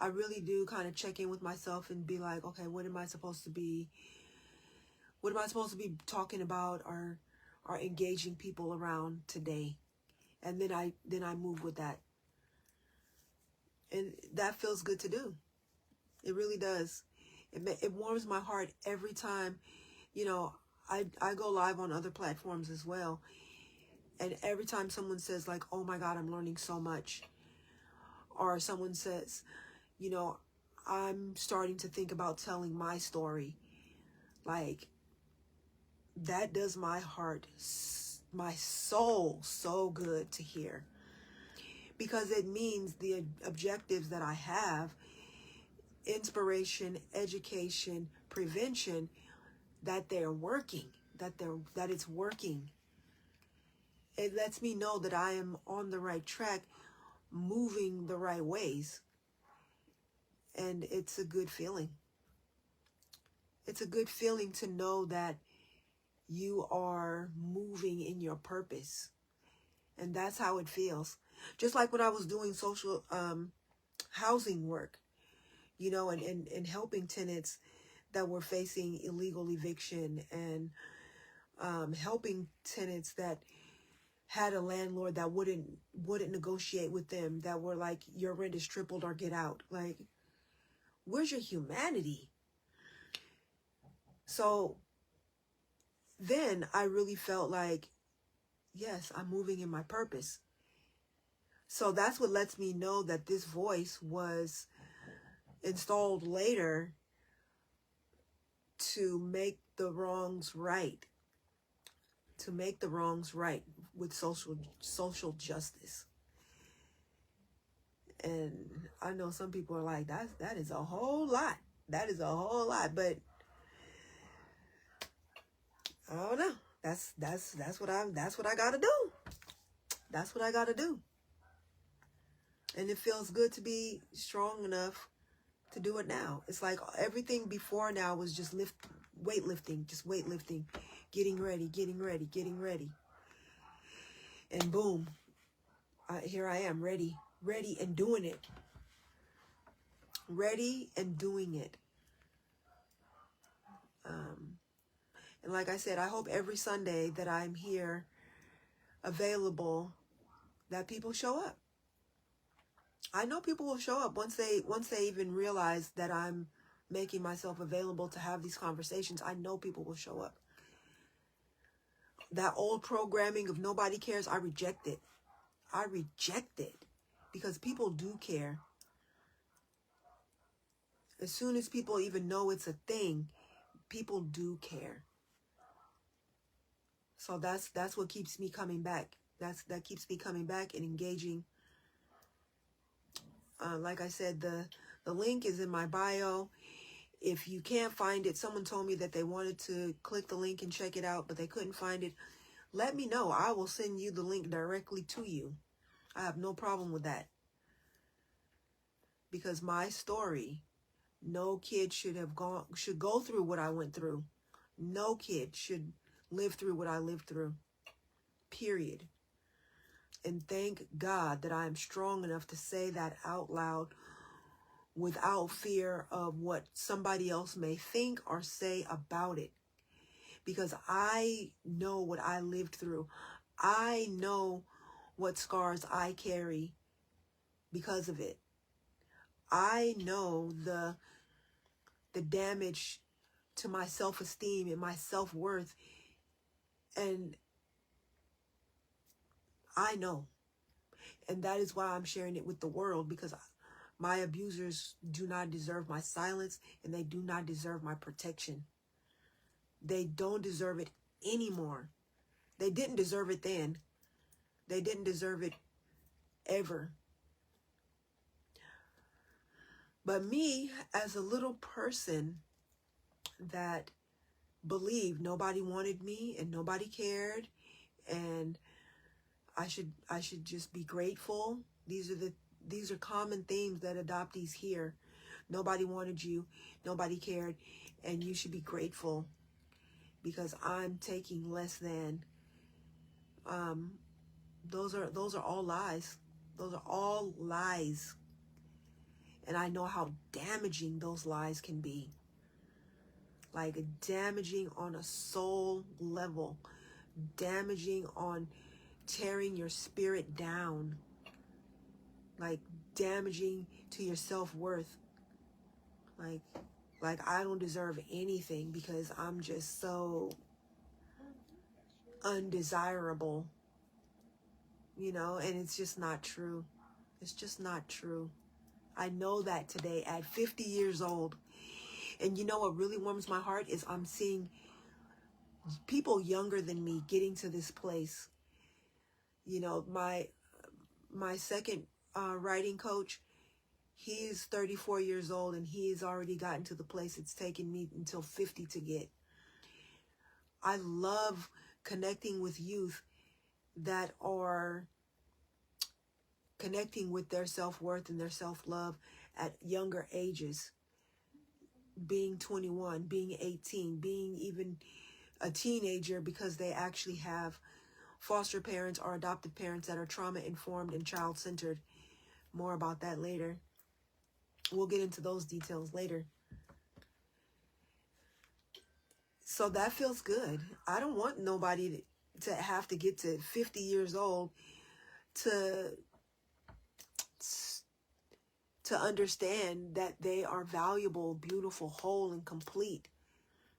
I really do kind of check in with myself and be like, okay, what am I supposed to be talking about or engaging people around today? And then I move with that. And that feels good to do. It really does. It warms my heart every time. I go live on other platforms as well. And every time someone says like, oh my God, I'm learning so much. Or someone says, I'm starting to think about telling my story. Like, that does my heart, my soul so good to hear. Because it means the objectives that I have, inspiration, education, prevention, that they're working, that it's working. It lets me know that I am on the right track, moving the right ways. And it's a good feeling. It's a good feeling to know that you are moving in your purpose. And that's how it feels. Just like when I was doing social housing work, and helping tenants that were facing illegal eviction, and helping tenants that had a landlord that wouldn't negotiate with them, that were like, your rent is tripled or get out. Like, where's your humanity? So then I really felt like, yes, I'm moving in my purpose. So that's what lets me know that this voice was installed later to make the wrongs right. To make the wrongs right with social justice. And I know some people are like, that is a whole lot. That is a whole lot. But I don't know. That's what I gotta do. That's what I gotta do. And it feels good to be strong enough to do it now. It's like everything before now was just weightlifting, getting ready. And boom, here I am, ready and doing it. Ready and doing it. And like I said, I hope every Sunday that I'm here available, that people show up. I know people will show up once they even realize that I'm making myself available to have these conversations. I know people will show up. That old programming of nobody cares, I reject it. I reject it because people do care. As soon as people even know it's a thing, people do care. So that's what keeps me coming back. That keeps me coming back and engaging. Like I said, the link is in my bio. If you can't find it, someone told me that they wanted to click the link and check it out, but they couldn't find it. Let me know. I will send you the link directly to you. I have no problem with that. Because my story, no kid should go through what I went through. No kid should live through what I lived through. Period. And thank God that I am strong enough to say that out loud without fear of what somebody else may think or say about it. Because I know what I lived through. I know what scars I carry because of it. I know the damage to my self-esteem and my self-worth. And I know. And that is why I'm sharing it with the world, because my abusers do not deserve my silence and they do not deserve my protection. They don't deserve it anymore. They didn't deserve it then. They didn't deserve it ever. But me, as a little person that believed nobody wanted me and nobody cared, and I should just be grateful. These are common themes that adoptees hear. Nobody wanted you, nobody cared, and you should be grateful because I'm taking less than. Those are all lies. Those are all lies. And I know how damaging those lies can be. Like damaging on a soul level. Damaging on tearing your spirit down. Like damaging to your self-worth. Like I don't deserve anything because I'm just so undesirable. You know, and it's just not true. It's just not true. I know that today at 50 years old. And you know what really warms my heart is I'm seeing people younger than me getting to this place. You know, my second writing coach, he is 34 years old and he has already gotten to the place it's taken me until 50 to get. I love connecting with youth that are connecting with their self-worth and their self-love at younger ages. Being 21, being 18, being even a teenager because they actually have foster parents or adoptive parents that are trauma-informed and child-centered. More about that later. We'll get into those details later. So that feels good. I don't want nobody to have to get to 50 years old to understand that they are valuable, beautiful, whole, and complete.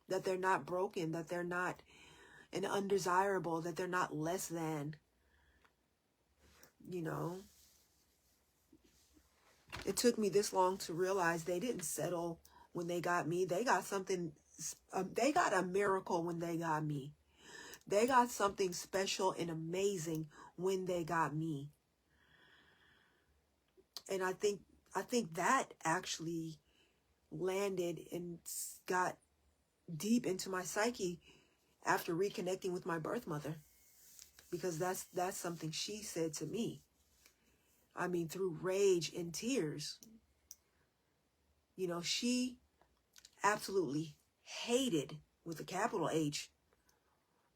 That they're not broken, that they're not an undesirable, that they're not less than. You know, it took me this long to realize they didn't settle when they got me. They got something, they got a miracle when they got me. They got something special and amazing when they got me. And I think that actually landed and got deep into my psyche after reconnecting with my birth mother, because that's something she said to me. I mean, through rage and tears. You know, she absolutely hated, with a capital H,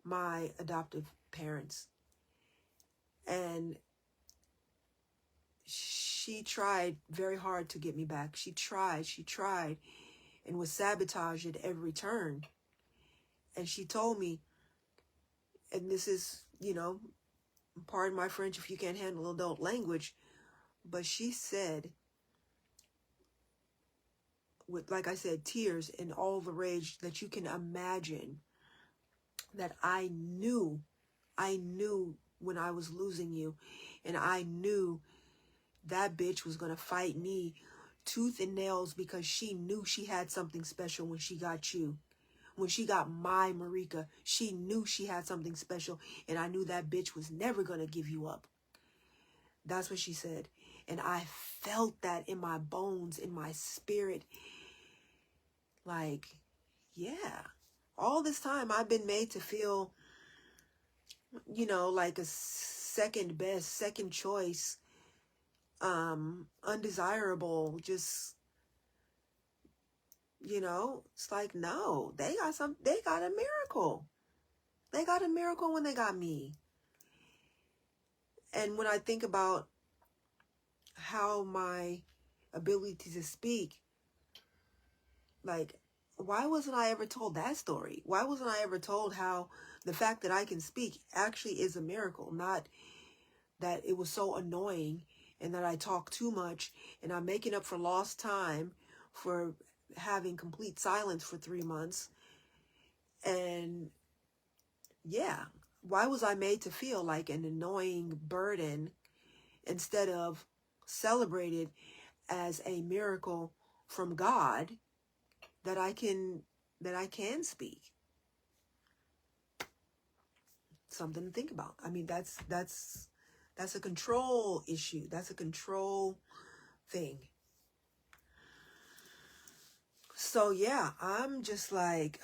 my adoptive parents. And she tried very hard to get me back. She tried, and was sabotaged at every turn. And she told me, and this is, pardon my French if you can't handle adult language, but she said, with, like I said, tears and all the rage that you can imagine, that I knew when I was losing you, and I knew that bitch was going to fight me tooth and nails, because she knew she had something special when she got you. When she got my Marika, she knew she had something special, and I knew that bitch was never going to give you up. That's what she said. And I felt that in my bones, in my spirit. Like, yeah, all this time I've been made to feel, like a second best, second choice, undesirable, just, it's like, no, they got a miracle. They got a miracle when they got me. And when I think about how my ability to speak, like, why wasn't I ever told that story? Why wasn't I ever told how the fact that I can speak actually is a miracle? Not that it was so annoying and that I talk too much and I'm making up for lost time for having complete silence for 3 months. And yeah, why was I made to feel like an annoying burden instead of celebrated as a miracle from God that I can speak? Something to think about. I mean, that's a control issue. That's a control thing. So yeah, I'm just like,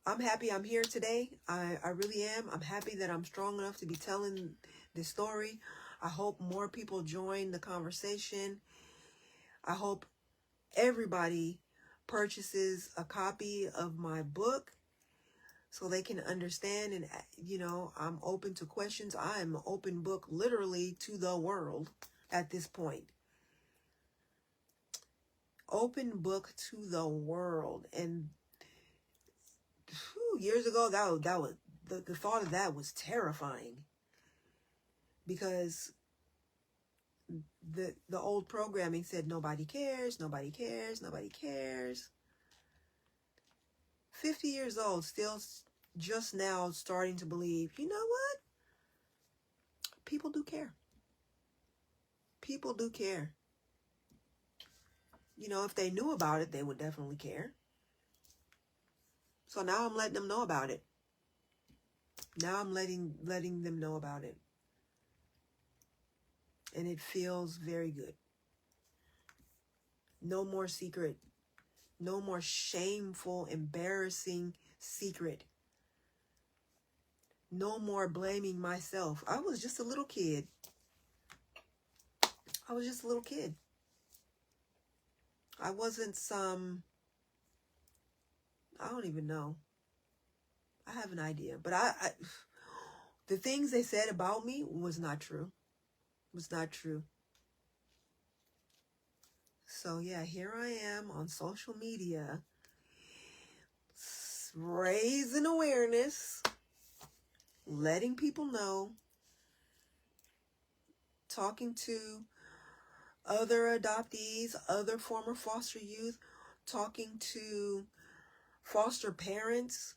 I'm happy I'm here today. I really am. I'm happy that I'm strong enough to be telling this story. I hope more people join the conversation. I hope everybody purchases a copy of my book so they can understand. And, I'm open to questions. I'm an open book literally to the world at this point. Open book to the world. And years ago, that was the thought of that was terrifying, because the old programming said nobody cares, nobody cares, nobody cares. 50 years old, still just now starting to believe, you know what? People do care. People do care. If they knew about it, they would definitely care. So now I'm letting them know about it. Now I'm letting them know about it. And it feels very good. No more secret. No more shameful, embarrassing secret. No more blaming myself. I was just a little kid. I was just a little kid. I wasn't I don't even know. I have an idea. But the things they said about me was not true. Was not true. So yeah, here I am on social media, raising awareness, letting people know, talking to other adoptees, other former foster youth, talking to foster parents,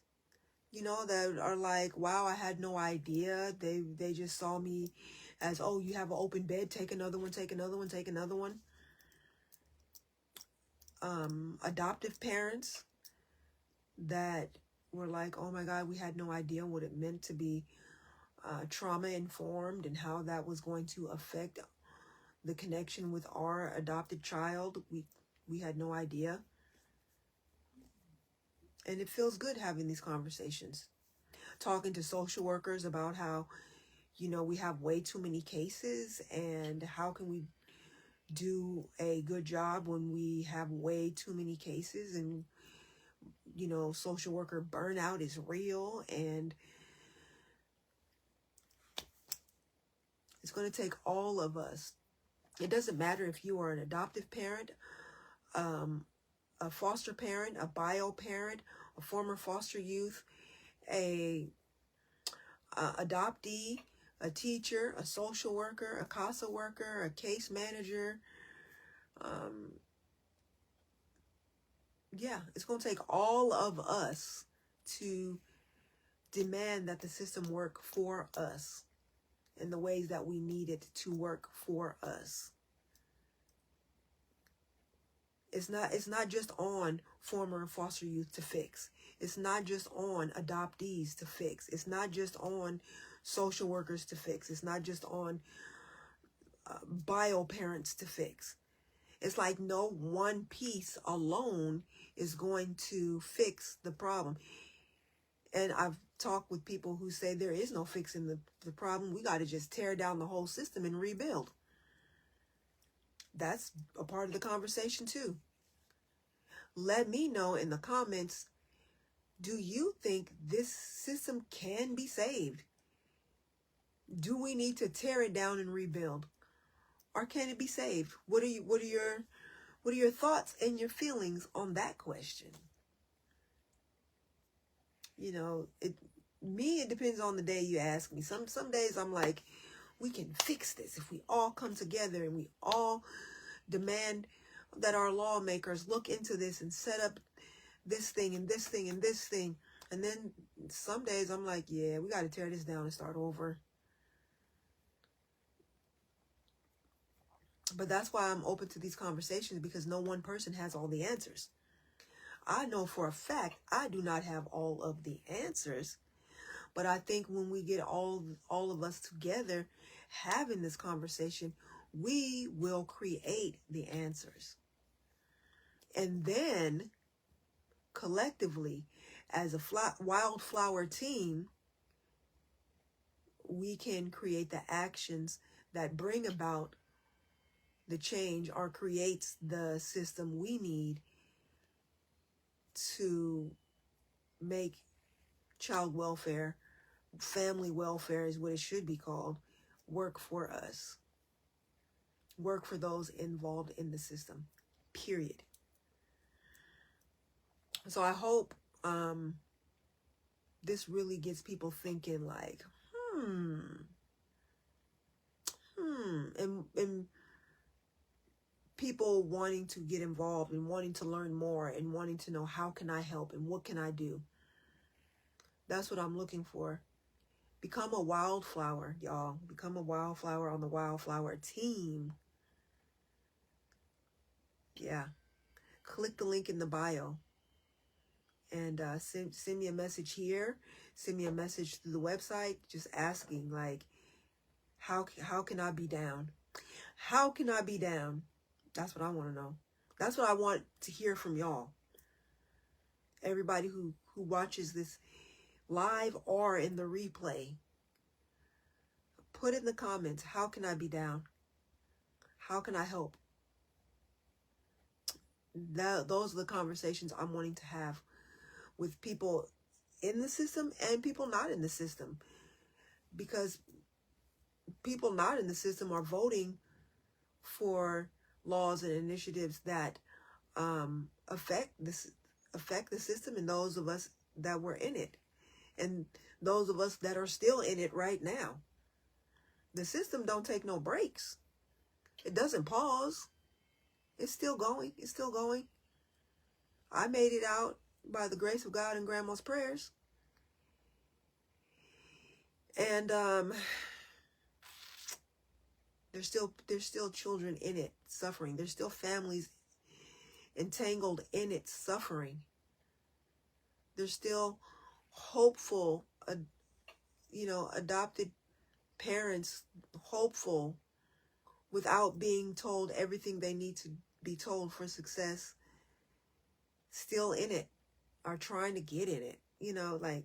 that are like, wow, I had no idea. They just saw me as, oh, you have an open bed, take another one, take another one, take another one. Adoptive parents that were like, oh my God, we had no idea what it meant to be trauma informed and how that was going to affect the connection with our adopted child. We had no idea. And it feels good having these conversations. Talking to social workers about how, we have way too many cases, and how can we do a good job when we have way too many cases, and, social worker burnout is real, and it's going to take all of us. It doesn't matter if you are an adoptive parent, a foster parent, a bio parent, a former foster youth, a adoptee, a teacher, a social worker, a CASA worker, a case manager. Yeah, it's going to take all of us to demand that the system work for us in the ways that we need it to work for us. It's not just on former foster youth to fix. It's not just on adoptees to fix. It's not just on social workers to fix. It's not just on bio parents to fix. It's like no one piece alone is going to fix the problem. And I've talked with people who say there is no fixing the problem. We got to just tear down the whole system and rebuild. That's a part of the conversation too. Let me know in the comments, do you think this system can be saved? Do we need to tear it down and rebuild? Or can it be saved? What are your thoughts and your feelings on that question? You know, it depends on the day you ask me. Some days I'm like, we can fix this if we all come together and we all demand that our lawmakers look into this and set up this thing and this thing and this thing. And then some days I'm like, yeah, we got to tear this down and start over. But that's why I'm open to these conversations, because no one person has all the answers. I know for a fact I do not have all of the answers, but I think when we get all of us together having this conversation, we will create the answers. And then collectively, as a wildflower team, we can create the actions that bring about the change or creates the system we need to make child welfare, family welfare is what it should be called, work for us. Work for those involved in the system, period. So I hope this really gets people thinking like, and people wanting to get involved and wanting to learn more and wanting to know how can I help and what can I do. That's what I'm looking for. Become a wildflower, y'all. Become a wildflower on the wildflower team. Yeah. Click the link in the bio and send me a message here. Send me a message through the website just asking like, how can I be down? How can I be down? That's what I want to know. That's what I want to hear from y'all. Everybody who watches this live or in the replay, put in the comments, how can I be down? How can I help? Those are the conversations I'm wanting to have with people in the system and people not in the system. Because people not in the system are voting for laws and initiatives that affect the system, and those of us that were in it, and those of us that are still in it right now. The system don't take no breaks. It doesn't pause. It's still going. It's still going. I made it out by the grace of God and Grandma's prayers. And there's still children in it suffering. There's still families entangled in it suffering. There's still hopeful, adopted parents, hopeful, without being told everything they need to be told for success, still in it, are trying to get in it. Like,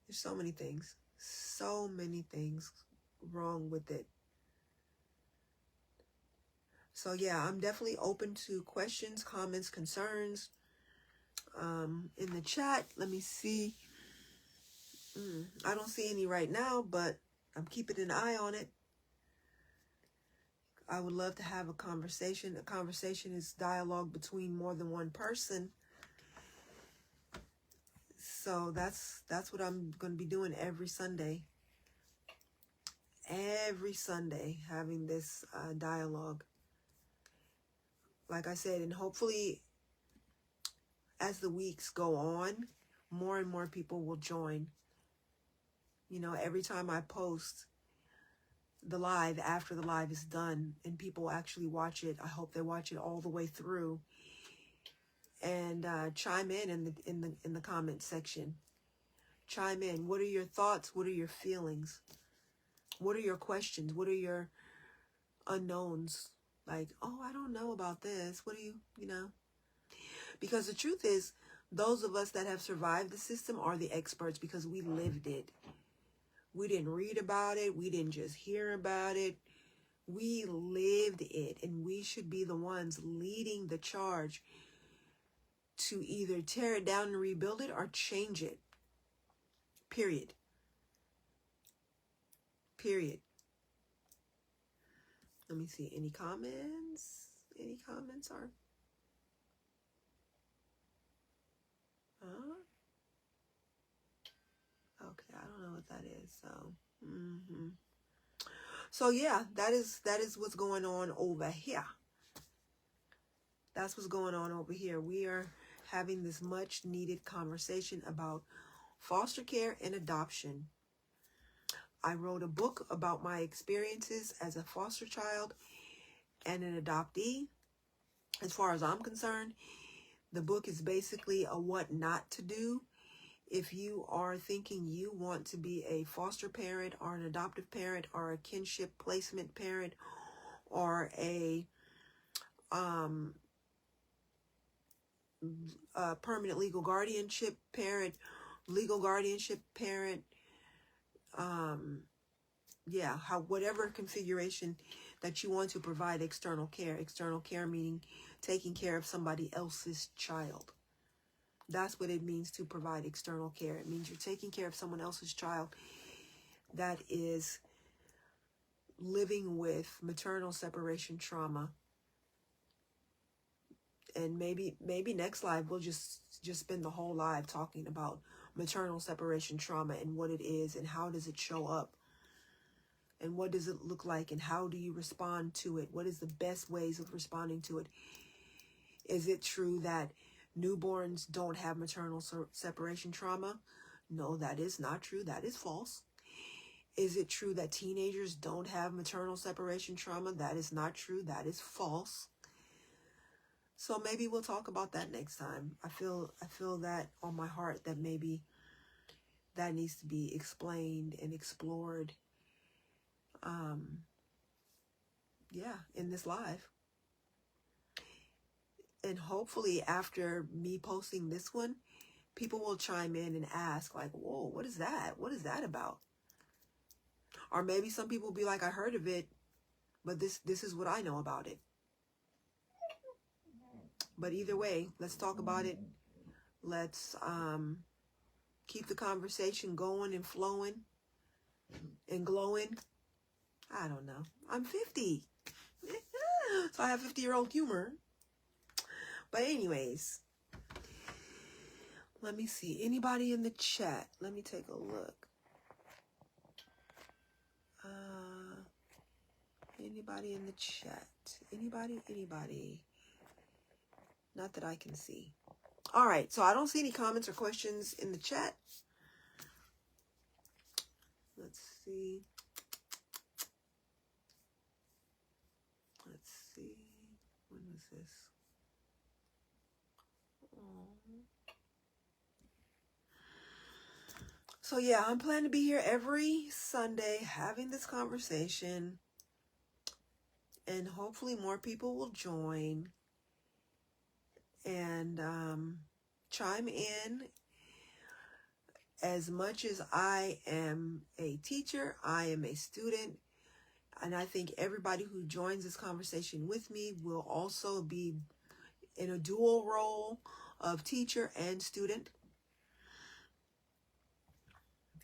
there's so many things wrong with it. So yeah, I'm definitely open to questions, comments, concerns in the chat. Let me see. I don't see any right now, but I'm keeping an eye on it. I would love to have a conversation. A conversation is dialogue between more than one person. So that's what I'm going to be doing every Sunday. Every Sunday, having this dialogue. Like I said, and hopefully as the weeks go on, more and more people will join. You know, every time I post the live, after the live is done and people actually watch it, I hope they watch it all the way through and chime in the comment section. Chime in. What are your thoughts? What are your feelings? What are your questions? What are your unknowns? Like, oh, I don't know about this. What do you know? Because the truth is, those of us that have survived the system are the experts because we lived it. We didn't read about it. We didn't just hear about it. We lived it, and we should be the ones leading the charge to either tear it down and rebuild it or change it. Period. Period. Let me see. Any comments? Any comments are? Okay, I don't know what that is. So yeah, that is what's going on over here. That's what's going on over here. We are having this much needed conversation about foster care and adoption. I wrote a book about my experiences as a foster child and an adoptee. As far as I'm concerned, the book is basically a what not to do if you are thinking you want to be a foster parent or an adoptive parent or a kinship placement parent or a permanent legal guardianship parent, whatever configuration that you want to provide external care meaning taking care of somebody else's child. That's what it means to provide external care. It means you're taking care of someone else's child that is living with maternal separation trauma. And maybe next live we'll just spend the whole live talking about maternal separation trauma and what it is and how does it show up and what does it look like and how do you respond to it? What is the best ways of responding to it? Is it true that newborns don't have maternal separation trauma? No, that is not true. That is false. Is it true that teenagers don't have maternal separation trauma? That is not true. That is false. So maybe we'll talk about that next time. I feel that on my heart that maybe that needs to be explained and explored. In this live. And hopefully after me posting this one, people will chime in and ask like, whoa, what is that? What is that about? Or maybe some people will be like, I heard of it, but this is what I know about it. But either way, let's talk about it. Let's keep the conversation going and flowing and glowing. I don't know. I'm 50. So I have 50-year-old humor. But anyways, let me see. Anybody in the chat? Let me take a look. Anybody in the chat? Anybody? Not that I can see. All right, so I don't see any comments or questions in the chat. Let's see. When was this? So yeah, I'm planning to be here every Sunday having this conversation. And hopefully more people will join and chime in. As much as I am a teacher, I am a student. And I think everybody who joins this conversation with me will also be in a dual role of teacher and student.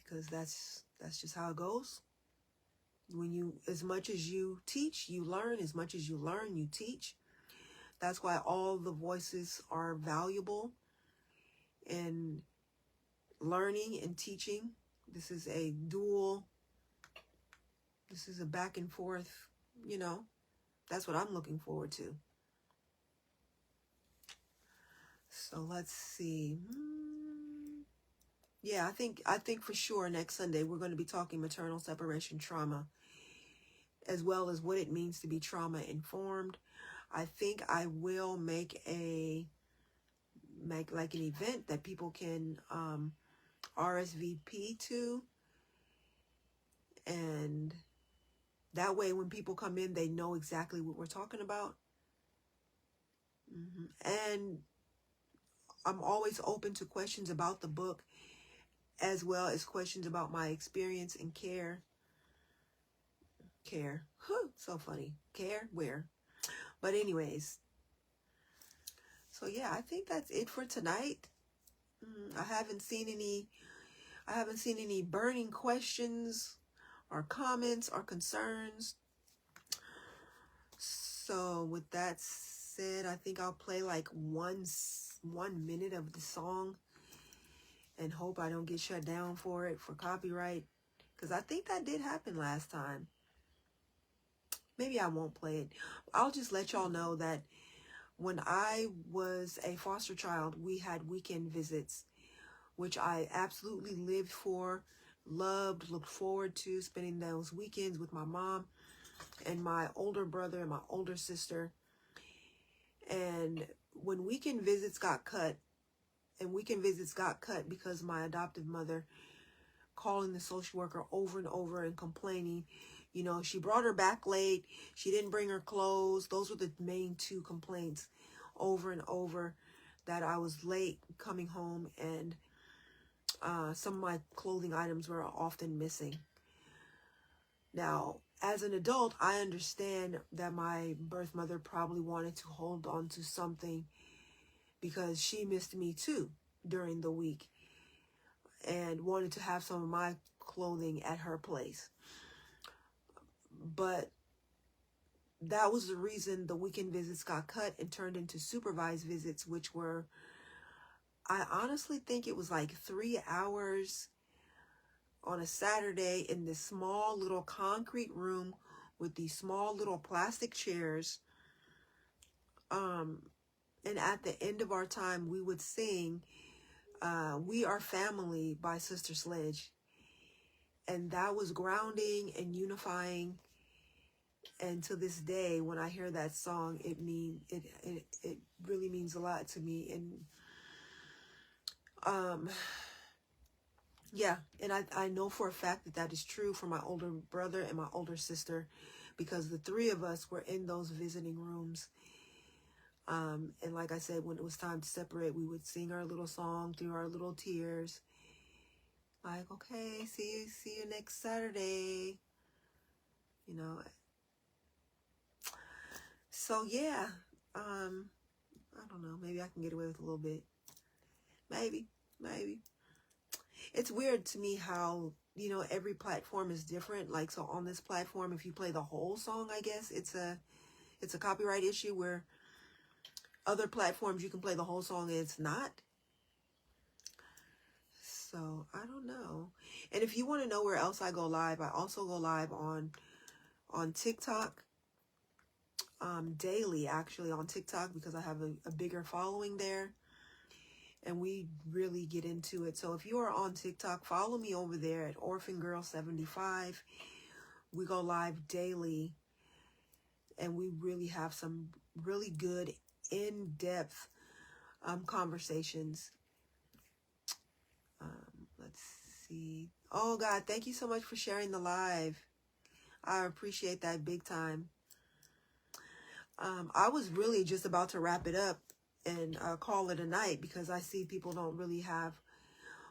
Because that's just how it goes. As much as you teach, you learn. As much as you learn, you teach. That's why all the voices are valuable in learning and teaching. This is a back and forth, that's what I'm looking forward to. So let's see. Yeah, I think for sure next Sunday we're going to be talking maternal separation trauma, as well as what it means to be trauma informed. I think I will make like an event that people can RSVP to, and that way when people come in, they know exactly what we're talking about. And I'm always open to questions about the book, as well as questions about my experience in care. So funny. Care? Where? But anyways, so yeah, I think that's it for tonight. I haven't seen any burning questions or comments or concerns. So with that said, I think I'll play like 1 minute of the song and hope I don't get shut down for copyright, because I think that did happen last time. Maybe I won't play it. I'll just let y'all know that when I was a foster child, we had weekend visits, which I absolutely lived for, loved, looked forward to spending those weekends with my mom and my older brother and my older sister. And when weekend visits got cut because my adoptive mother calling the social worker over and over and complaining, she brought her back late, she didn't bring her clothes. Those were the main 2 complaints over and over, that I was late coming home, and some of my clothing items were often missing. Now, as an adult, I understand that my birth mother probably wanted to hold on to something because she missed me too during the week and wanted to have some of my clothing at her place. But that was the reason the weekend visits got cut and turned into supervised visits, which were, I honestly think it was like 3 hours on a Saturday in this small little concrete room with these small little plastic chairs. And at the end of our time, we would sing We Are Family by Sister Sledge. And that was grounding and unifying. And to this day, when I hear that song, it really means a lot to me. And yeah, and I know for a fact that is true for my older brother and my older sister, because the 3 of us were in those visiting rooms. And like I said, when it was time to separate, we would sing our little song through our little tears. Like, okay, see you next Saturday. So yeah, I don't know. Maybe I can get away with a little bit. Maybe. It's weird to me how, every platform is different. Like, so on this platform, if you play the whole song, I guess it's a copyright issue, where other platforms you can play the whole song and it's not. So I don't know. And if you want to know where else I go live, I also go live on TikTok, daily actually on TikTok, because I have a bigger following there. And we really get into it. So if you are on TikTok, follow me over there at OrphanGirl75. We go live daily, and we really have some really good, in-depth conversations. Let's see. Oh, God, thank you so much for sharing the live. I appreciate that big time. I was really just about to wrap it up and call it a night, because I see people don't really have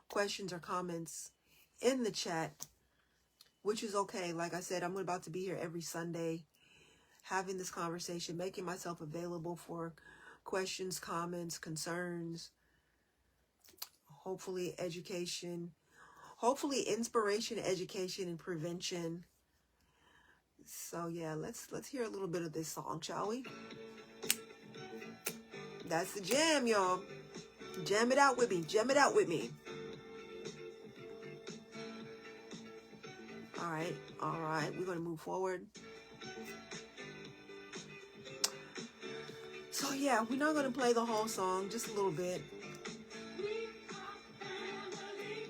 questions or comments in the chat, which is okay. Like I said, I'm about to be here every Sunday having this conversation, making myself available for questions, comments, concerns, hopefully education, hopefully inspiration, education, and prevention. So yeah, let's hear a little bit of this song, shall we? That's the jam, y'all. Jam it out with me. Jam it out with me. All right. All right. We're going to move forward. So yeah, we're not going to play the whole song, just a little bit.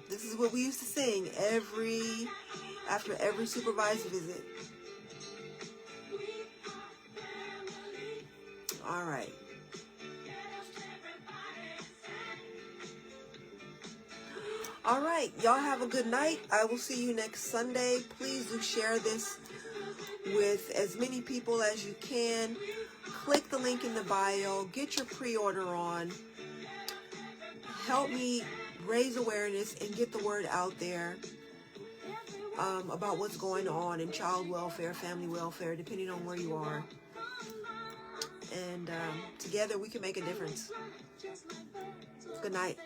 This is what we used to sing after every supervised visit. All right. All right. Y'all have a good night. I will see you next Sunday. Please do share this with as many people as you can. Click the link in the bio. Get your pre-order on. Help me raise awareness and get the word out there about what's going on in child welfare, family welfare, depending on where you are. And together we can make a difference. Good night.